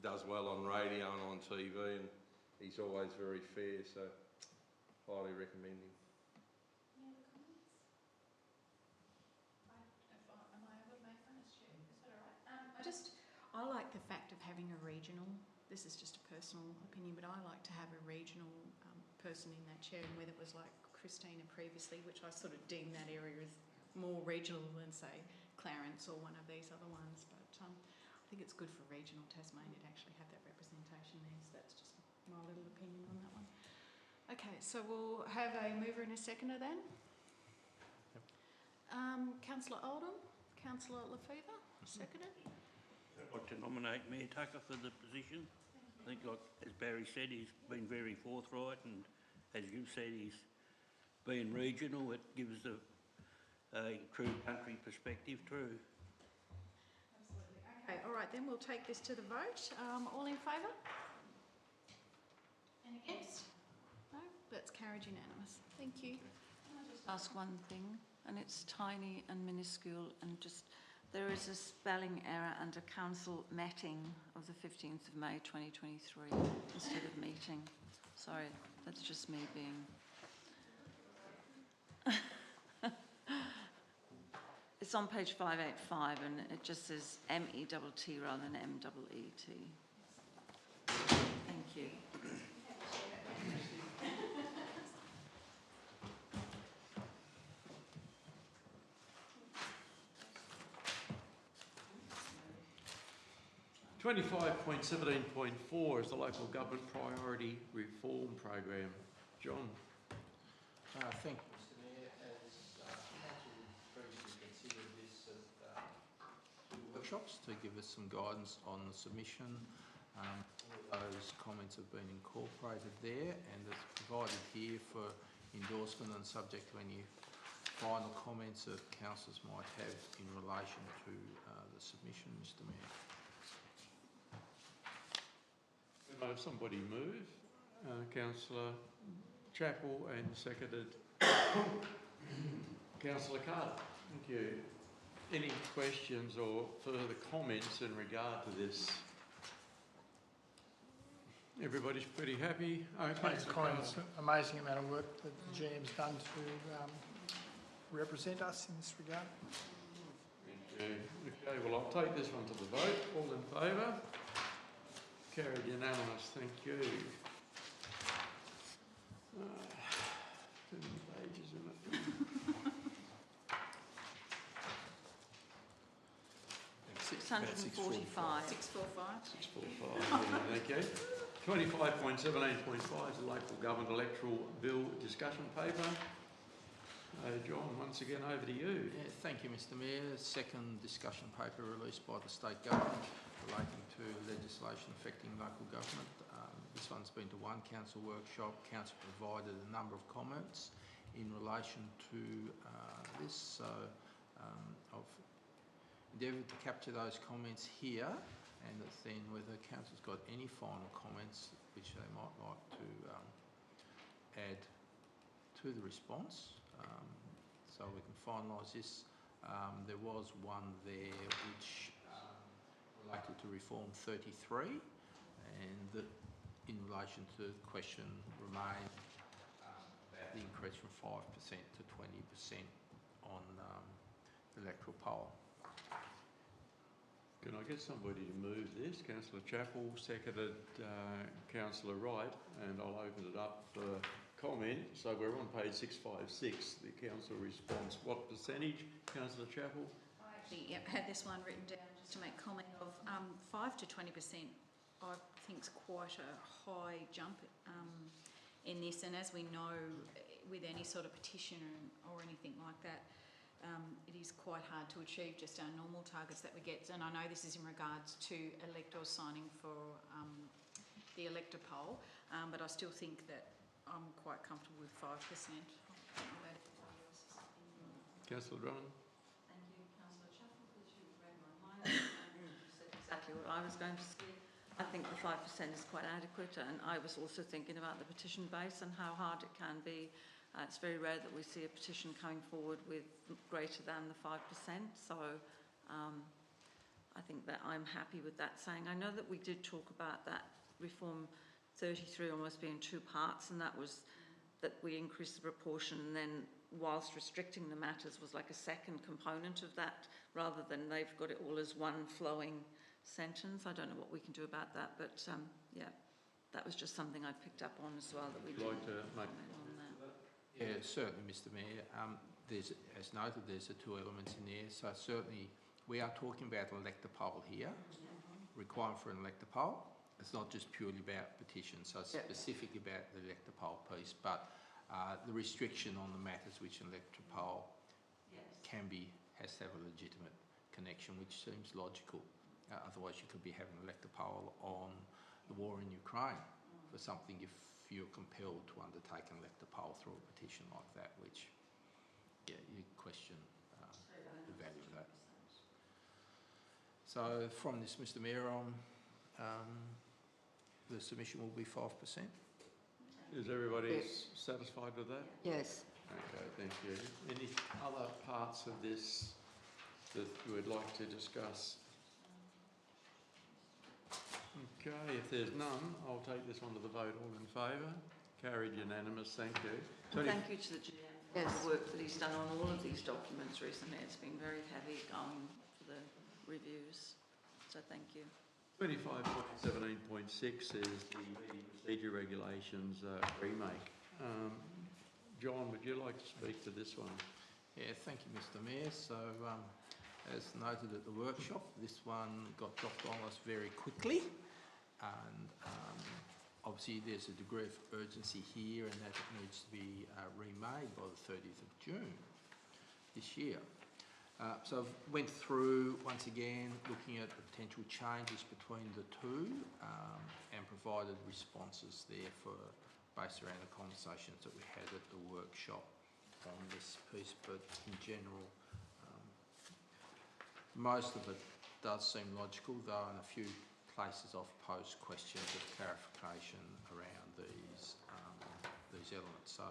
does well on radio and on TV, and he's always very fair, so highly recommend him. Any other comments? Am I able to make one as chair? Is that all right? I like the fact of having a regional, this is just a personal opinion, but I like to have a regional person in that chair, and whether it was like Christina previously, which I sort of deem that area as more regional than, say, Clarence or one of these other ones, but I think it's good for regional Tasmania to actually have that representation there, so that's just my little opinion on that one. Okay, so we'll have a mover and a seconder then. Yep. Councillor Oldham, Councillor Lefevre, seconded. I'd like to nominate Mayor Tucker for the position. I think, like as Barry said, he's been very forthright, and as you've said, he's been regional. It gives a true country perspective too. Absolutely. Okay, all right, then we'll take this to the vote. All in favour? And against? No? That's carried unanimous. Thank you. Can I just ask one thing? And it's tiny and minuscule, and just there is a spelling error under council meeting of the 15th of May 2023 instead of meeting. Sorry, that's just me being... It's on page 585 and it just says M-E-T-T rather than M-E-E-T. Thank you. $25.17.4 is the Local Government Priority Reform Program. John. Thank you, Mr Mayor. As Council previously considered this at two workshops to give us some guidance on the submission. All those comments have been incorporated there, and it's provided here for endorsement and subject to any final comments that councillors might have in relation to the submission, Mr Mayor. Can I have somebody move? Councillor Chappell, and seconded Councillor Carter. Thank you. Any questions or further comments in regard to this? Everybody's pretty happy? Okay. Thanks, Colin. It's an amazing amount of work that the GM's done to represent us in this regard. Thank you. Okay, well, I'll take this one to the vote. All in favour? Carried unanimous. Thank you. Too many pages in it. $645. 645. 645, yeah, thank you. 25.17.5 is the Local Government Electoral Bill discussion paper. John, once again over to you. Yeah, thank you, Mr Mayor. Second discussion paper released by the State Government relating to legislation affecting local government. This one's been to one council workshop. Council provided a number of comments in relation to this, so I've endeavoured to capture those comments here. and then whether council's got any final comments which they might like to add to the response, so we can finalise this. There was one there which related to Reform 33, and that in relation to the question remained about the increase from 5% to 20% on the electoral poll. Can I get somebody to move this? Councillor Chappell, seconded Councillor Wright, and I'll open it up for comment. So we're on page 656, the council response. What percentage, Councillor Chappell? I actually had this one written down just to make comment of 5 to 20%. I think is quite a high jump in this, and as we know, with any sort of petition or anything like that, it is quite hard to achieve just our normal targets that we get. And I know this is in regards to electors signing for the elector poll, but I still think that I'm quite comfortable with 5%. Councillor Drummond. Thank you, Councillor Chappell, because you read my mind and you said exactly what I was going to say. I think the 5% is quite adequate, and I was also thinking about the petition base and how hard it can be. It's very rare that we see a petition coming forward with greater than the 5%, so I think that I'm happy with that saying. I know that we did talk about that Reform 33 almost being two parts, and that was that we increased the proportion, and then whilst restricting the matters was like a second component of that, rather than they've got it all as one flowing sentence. I don't know what we can do about that, but yeah, that was just something I picked up on as well. That we'd like to make on that. Yeah, certainly, Mr. Mayor. There's, as noted, there's the two elements in there. So certainly, we are talking about elector poll here, requirement for an elector poll. It's not just purely about petitions, so it's specific about the elector poll piece, but the restriction on the matters which an elector poll has to have a legitimate connection, which seems logical. Otherwise, you could be having an elector poll on the war in Ukraine for something if you're compelled to undertake an elector poll through a petition like that, which, yeah, you question the value of that. So from this, Mr. Mayor, the submission will be 5%. Is everybody satisfied with that? Yes. Okay, thank you. Any other parts of this that you would like to discuss? Okay, if there's none, I'll take this one to the vote. All in favour? Carried unanimous, thank you. And thank you to the GM for the work that he's done on all of these documents recently. It's been very heavy going for the reviews, so thank you. 25.17.6 is the meeting procedure regulations remake. John, would you like to speak to this one? Yeah, thank you, Mr. Mayor. So, as noted at the workshop, this one got dropped on us very quickly, and obviously there's a degree of urgency here, and that it needs to be remade by the 30th of June this year. So I've went through, once again, looking at the potential changes between the two, and provided responses there based around the conversations that we had at the workshop on this piece. But in general, most of it does seem logical, though in a few places I've posed questions of clarification around these elements. So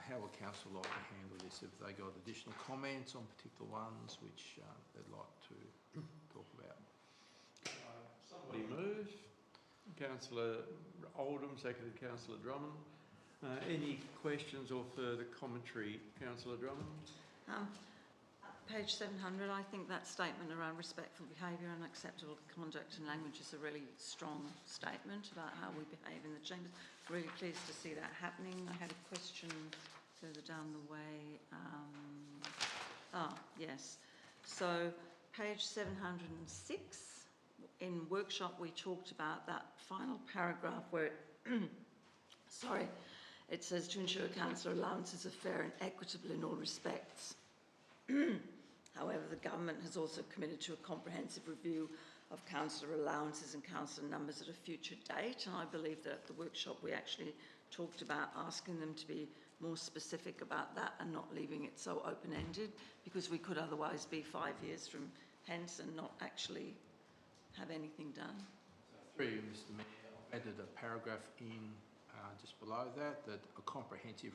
how will council like to handle this? Have they got additional comments on particular ones which they'd like to talk about? Somebody move. Councillor Oldham, seconded Councillor Drummond. Any questions or further commentary? Councillor Drummond? Page 700, I think that statement around respectful behaviour and acceptable conduct and language is a really strong statement about how we behave in the chambers. Really pleased to see that happening. I had a question further down the way. Yes. So page 706, in workshop we talked about that final paragraph where it says to ensure council allowances are fair and equitable in all respects. However, the government has also committed to a comprehensive review of councillor allowances and councillor numbers at a future date, and I believe that at the workshop we actually talked about asking them to be more specific about that and not leaving it so open-ended, because we could otherwise be 5 years from hence and not actually have anything done. Through you, Mr Mayor, I've added a paragraph in just below that a comprehensive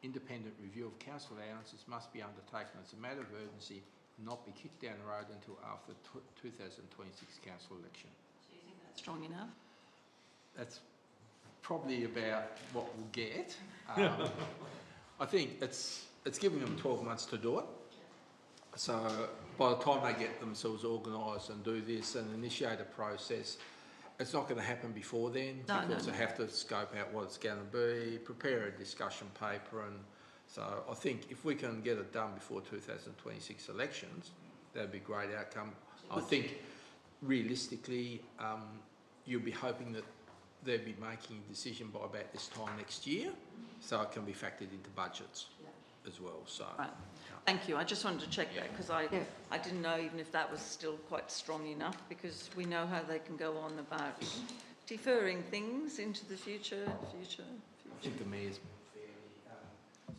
independent review of council allowances must be undertaken as a matter of urgency and not be kicked down the road until after the 2026 council election. Do you think that's strong enough? That's probably about what we'll get. I think it's giving them 12 months to do it. So by the time they get themselves organised and do this and initiate a process, it's not going to happen before then because they have to scope out what it's going to be, prepare a discussion paper, and so I think if we can get it done before 2026 elections, that'd be a great outcome. I think realistically, you'll be hoping that they'll be making a decision by about this time next year, so it can be factored into budgets as well. So, right. Thank you. I just wanted to check that because I didn't know even if that was still quite strong enough, because we know how they can go on about deferring things into the future. I think the mayor's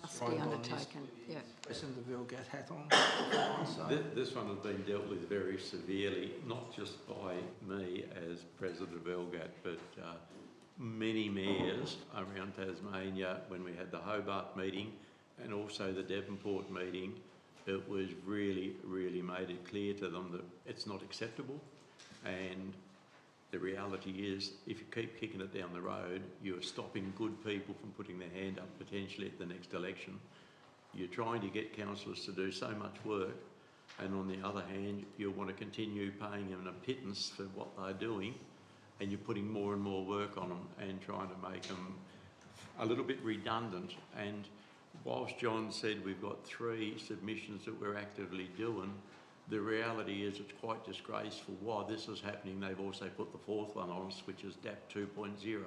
Must be undertaken, yeah. President of Velgat hat on. So. This one has been dealt with very severely, not just by me as President of Velgat, but many mayors around Tasmania. When we had the Hobart meeting and also the Devonport meeting, it was really, really made it clear to them that it's not acceptable. And the reality is, if you keep kicking it down the road, you're stopping good people from putting their hand up potentially at the next election. You're trying to get councillors to do so much work, and on the other hand, you want to continue paying them a pittance for what they're doing, and you're putting more and more work on them and trying to make them a little bit redundant. And whilst John said we've got 3 submissions that we're actively doing, the reality is it's quite disgraceful. While this is happening, they've also put the 4th one on us, which is DAP 2.0.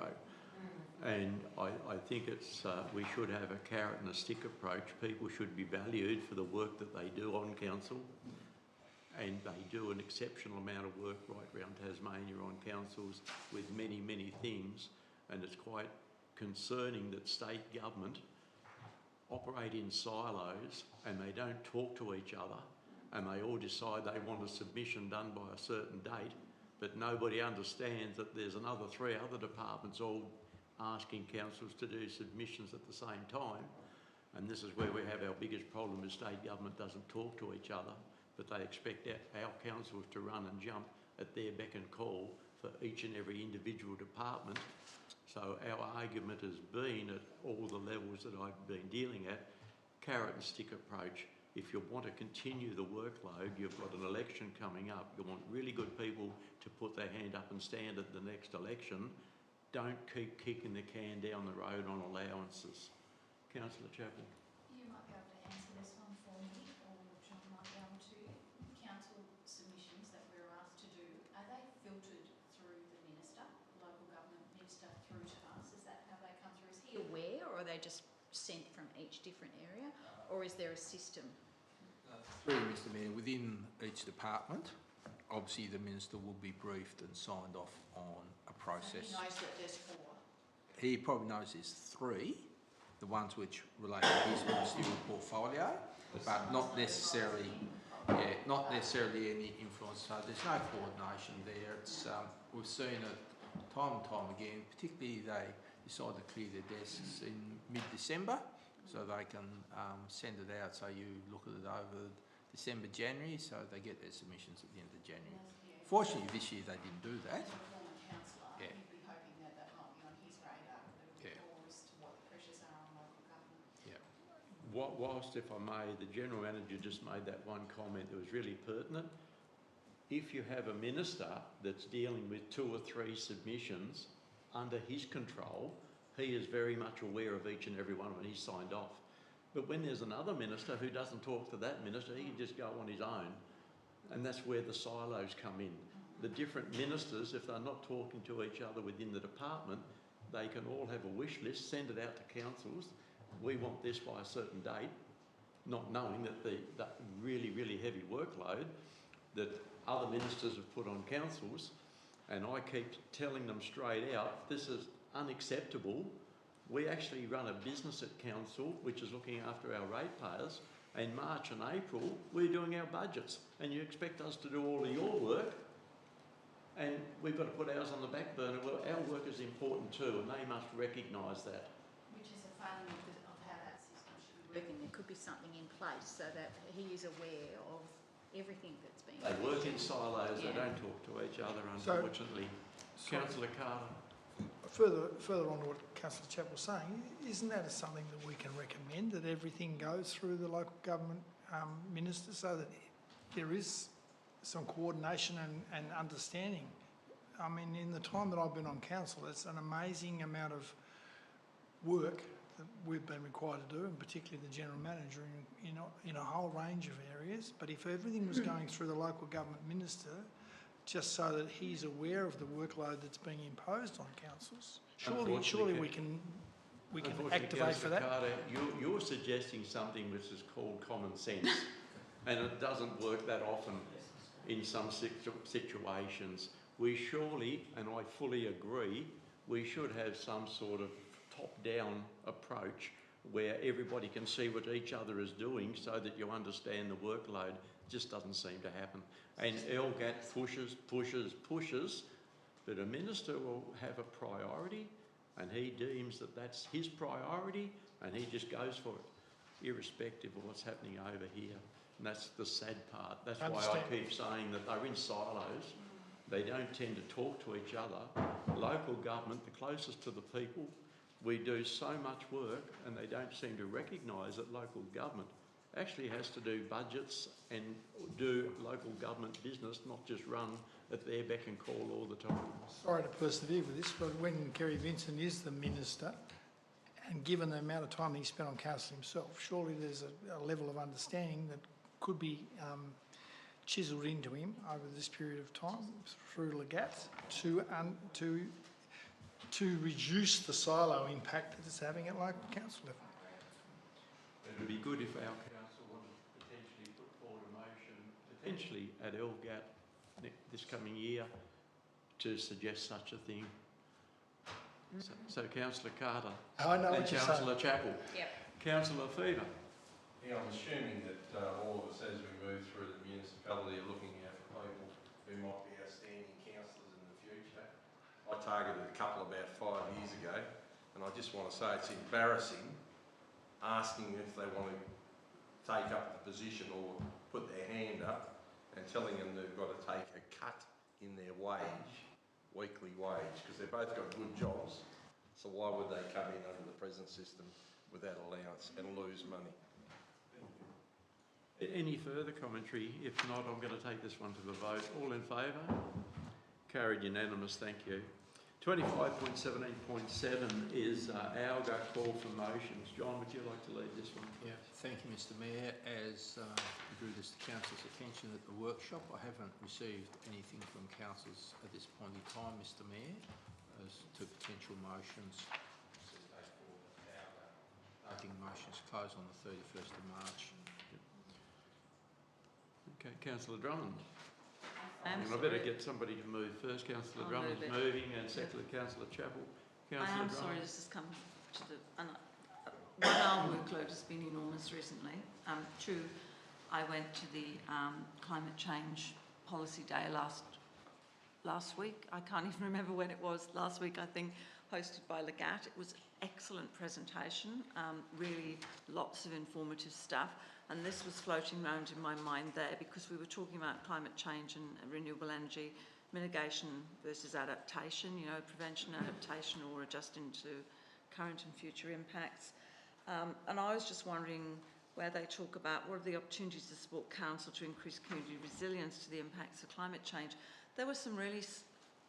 And I think it's we should have a carrot and a stick approach. People should be valued for the work that they do on council, and they do an exceptional amount of work right around Tasmania on councils with many, many things. And it's quite concerning that state government operate in silos and they don't talk to each other, and they all decide they want a submission done by a certain date, but nobody understands that there's another 3 other departments all asking councils to do submissions at the same time. And this is where we have our biggest problem, is state government doesn't talk to each other, but they expect our councils to run and jump at their beck and call for each and every individual department. So our argument has been, at all the levels that I've been dealing at, carrot and stick approach. If you want to continue the workload, you've got an election coming up, you want really good people to put their hand up and stand at the next election, don't keep kicking the can down the road on allowances. Councillor Chapel. You might be able to answer this one for me, or John might be able to. Council submissions that we're asked to do, are they filtered through the minister, local government minister, through to us? Is that how they come through? Is he aware, or are they just sent from each different area, or is there a system? Through you, Mr Mayor, within each department, obviously the minister will be briefed and signed off on a process. So he knows that there's 4? He probably knows there's 3, the ones which relate to his ministerial portfolio, but not necessarily any influence. So there's no coordination there. It's we've seen it time and time again, particularly they decide to clear their desks in mid-December, so they can send it out, so you look at it over December, January, so they get their submissions at the end of January. Fortunately, this year they didn't do that. As a former councillor, you'd be hoping that that might be on his radar a little bit more as to what the pressures are on local government. Yeah. Whilst, if I may, the General Manager just made that one comment that was really pertinent. If you have a minister that's dealing with 2 or 3 submissions under his control, he is very much aware of each and every one when he's signed off. But when there's another minister who doesn't talk to that minister, he can just go on his own. And that's where the silos come in. The different ministers, if they're not talking to each other within the department, they can all have a wish list, send it out to councils. We want this by a certain date, not knowing that that really, really heavy workload that other ministers have put on councils. And I keep telling them straight out, this is unacceptable. We actually run a business at council which is looking after our ratepayers. In March and April, we're doing our budgets, and you expect us to do all of your work. we've got to put ours on the back burner. Well, our work is important too, and they must recognise that. Which is a failing of how that system should be working. There could be something in place so that he is aware of everything that's being... They work in silos, Yeah. they don't talk to each other, So- unfortunately. Councillor Carter. Further on to what Councillor Chapp was saying, isn't that something that we can recommend, that everything goes through the local government minister so that there is some coordination and understanding? I mean, in the time that I've been on council, it's an amazing amount of work that we've been required to do, and particularly the general manager in a whole range of areas. But if everything was going through the local government minister, just so that he's aware of the workload that's being imposed on councils, surely we can activate for that. Carter, you're suggesting something which is called common sense, and it doesn't work that often in some situations. We surely, and I fully agree, we should have some sort of top-down approach where everybody can see what each other is doing so that you understand the workload. Just doesn't seem to happen. And LGAT pushes, but a minister will have a priority and he deems that that's his priority and he just goes for it, irrespective of what's happening over here. And that's the sad part. That's why I keep saying that they're in silos. They don't tend to talk to each other. Local government, the closest to the people, we do so much work and they don't seem to recognise that local government actually has to do budgets and do local government business, not just run at their beck and call all the time. Sorry to persevere with this, but when Kerry Vincent is the minister, and given the amount of time he spent on council himself, surely there's a level of understanding that could be chiselled into him over this period of time through LGAT to reduce the silo impact that it's having at local council level. It would be good if our council wanted to potentially put forward a motion, potentially at LGAT this coming year, to suggest such a thing. So Councillor Carter I know and what you're Councillor Chappell. Yep. Councillor Fever. Yeah, I'm assuming that all of us, as we move through the municipality, are looking out for people who might be outstanding councillors in the future. I targeted a couple about 5 years ago, and I just want to say it's embarrassing asking if they want to take up the position or put their hand up and telling them they've got to take a cut in their wage, weekly wage, because they've both got good jobs. So why would they come in under the present system without allowance and lose money? Any further commentary? If not, I'm going to take this one to the vote. All in favour? Carried unanimous, thank you. 25.17.7 is ALGA call for motions. John, would you like to lead this one? Yeah, thank you, Mr Mayor. As I drew this to Council's attention at the workshop, I haven't received anything from councillors at this point in time, Mr Mayor, as to potential motions. Noting motions close on the 31st of March. Okay, Councillor Drummond. I'm I better get somebody to move first. Councillor I'll Drummond's move it. moving, and secondly, Councillor Chappell. I Councillor am sorry, Drummond. this has come to the... One, our workload has been enormous recently. Two, I went to the Climate Change Policy Day last week. I can't even remember when it was. Last week, I think, hosted by LGAT. It was an excellent presentation, really lots of informative stuff. And this was floating around in my mind there because we were talking about climate change and renewable energy, mitigation versus adaptation, you know, prevention, adaptation, or adjusting to current and future impacts. And I was just wondering where they talk about what are the opportunities to support council to increase community resilience to the impacts of climate change. There were some really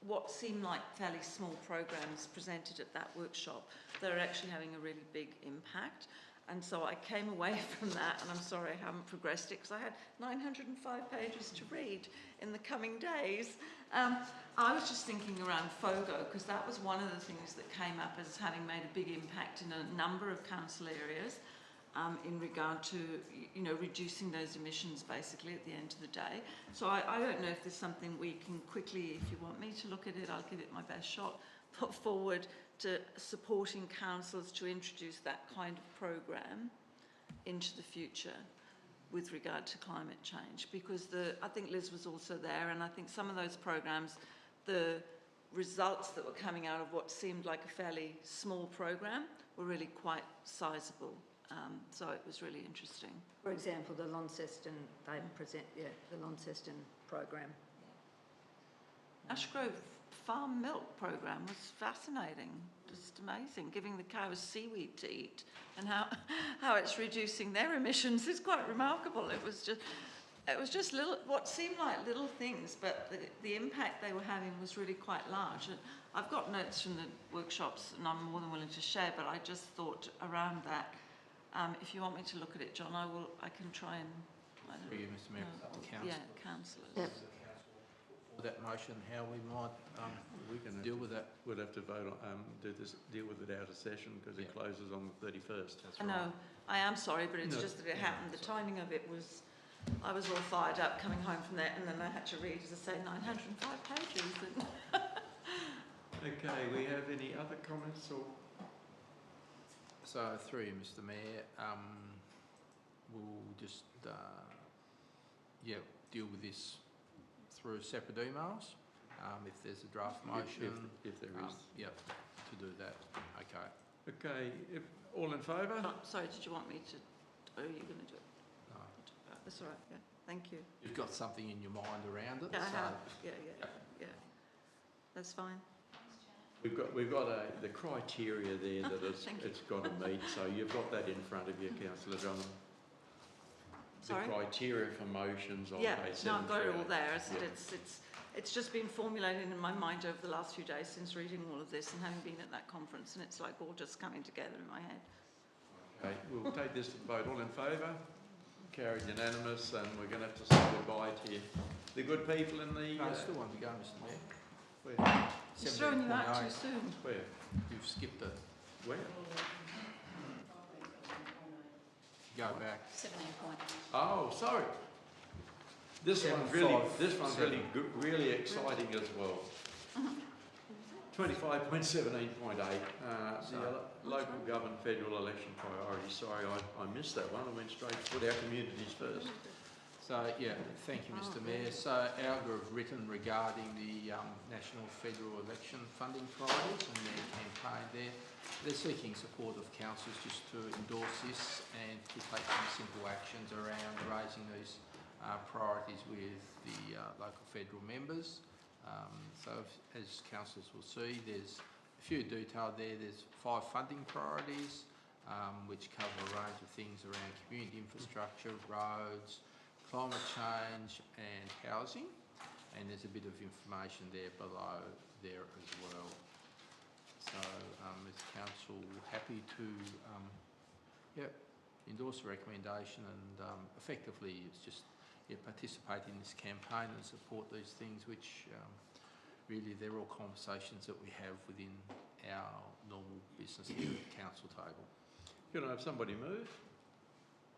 what seemed like fairly small programs presented at that workshop that are actually having a really big impact. And so I came away from that, and I'm sorry I haven't progressed it because I had 905 pages to read in the coming days. I was just thinking around FOGO because that was one of the things that came up as having made a big impact in a number of council areas in regard to, you know, reducing those emissions basically at the end of the day. So I don't know if there's something we can quickly, if you want me to look at it, I'll give it my best shot, put forward to supporting councils to introduce that kind of program into the future with regard to climate change, because I think Liz was also there, and I think some of those programs the results that were coming out of what seemed like a fairly small program were really quite sizable. So it was really interesting. For example, the Launceston, the Launceston program. Ashgrove Farm Milk program was fascinating, just amazing, giving the cows seaweed to eat and how it's reducing their emissions is quite remarkable. It was just little, what seemed like little things, but the impact they were having was really quite large. And I've got notes from the workshops and I'm more than willing to share, but I just thought around that, if you want me to look at it, John, I can try and... For you, Mr Mayor, councillors. Yeah, councillors. Yep. For that motion, how we might deal with that. We'll have to vote on, deal with it out of session because it closes on the 31st. That's I know, I am sorry, but it's just that it happened. The timing of it was, I was all fired up coming home from that, and then I had to read, as I say, 905 pages. Okay, we have any other comments or? So through you, Mr Mayor, we'll just deal with this through separate emails. If there's a draft motion, if there is, to do that. Okay. Okay, all in favour? Sorry, did you want me to? Are you going to do it? No. That's all right. Yeah, thank you. You've got something in your mind around it. Yeah, I so have. Yeah. That's fine. We've got the criteria there that it's got to meet. So you've got that in front of you, Councillor Drummond. Sorry? The criteria for motions on Yeah, page 7. no, I've got it all there. It's just been formulated in my mind over the last few days since reading all of this and having been at that conference, and it's like all just coming together in my head. Okay, we'll take this to the vote. All in favour? Carried unanimous, and we're going to have to say goodbye to you. The good people in the... No, I still want to go, Mr Mayor. Where? He's throwing you out too soon. Where? You've skipped it. Where? Go back. 17 point. Oh, sorry. This one's really good, really exciting as well. 25.17.8, the local government federal election priorities. Sorry, I missed that one. I went straight to put our communities first. So, thank you, Mr Mayor. So, ALGA have written regarding the National Federal Election Funding Priorities and their campaign there. They're seeking support of councillors just to endorse this and to take some simple actions around raising these priorities with the local federal members. As councillors will see, there's a few detailed there. There's 5 funding priorities which cover a range of things around community infrastructure, roads, climate change and housing, and there's a bit of information there below there as well. So is council happy to endorse the recommendation and effectively it's just participate in this campaign and support these things which really they're all conversations that we have within our normal business here at the council table. Can I have somebody move?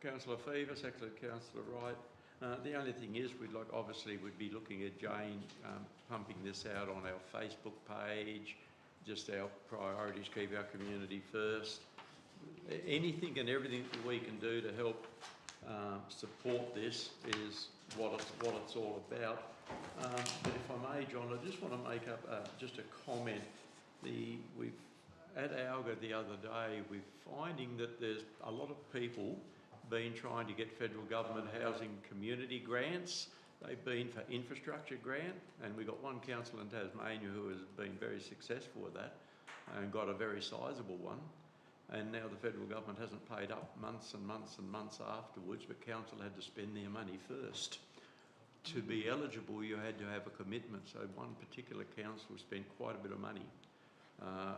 Councillor Fever, seconded Councillor Wright. The only thing is, we'd be looking at Jane pumping this out on our Facebook page, just our priorities, keep our community first. Anything and everything that we can do to help support this is what it's all about. But if I may, John, I just want to make up just a comment. We've at ALGA the other day, we're finding that there's a lot of people been trying to get federal government housing community grants. They've been for infrastructure grant, and we've got one council in Tasmania who has been very successful with that and got a very sizable one. And now the federal government hasn't paid up months and months and months afterwards, but council had to spend their money first. To be eligible, you had to have a commitment. So one particular council spent quite a bit of money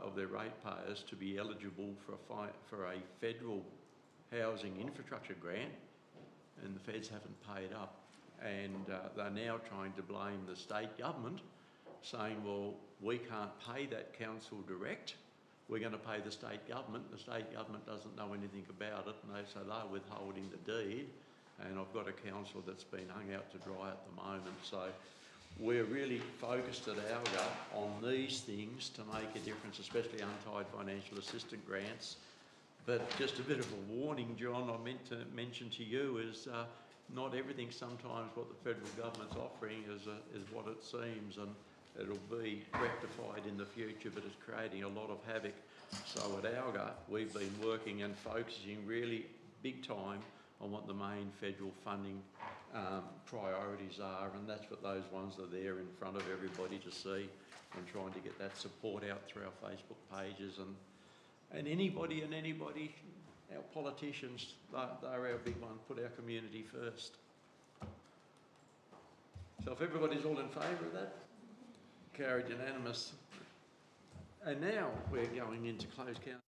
of their ratepayers to be eligible for a federal housing infrastructure grant, and the feds haven't paid up. And they're now trying to blame the state government, saying, well, we can't pay that council direct. We're going to pay the state government. The state government doesn't know anything about it, and so they're withholding the deed. And I've got a council that's been hung out to dry at the moment. So we're really focused at ALGA on these things to make a difference, especially untied financial assistance grants. But just a bit of a warning, John, I meant to mention to you is not everything sometimes what the federal government's offering is what it seems. And it'll be rectified in the future, but it's creating a lot of havoc. So at Alga, we've been working and focusing really big time on what the main federal funding priorities are, and that's what those ones are there in front of everybody to see, and trying to get that support out through our Facebook pages and anybody, our politicians, they're our big one, put our community first. So if everybody's all in favour of that, carried unanimous. And now we're going into closed council.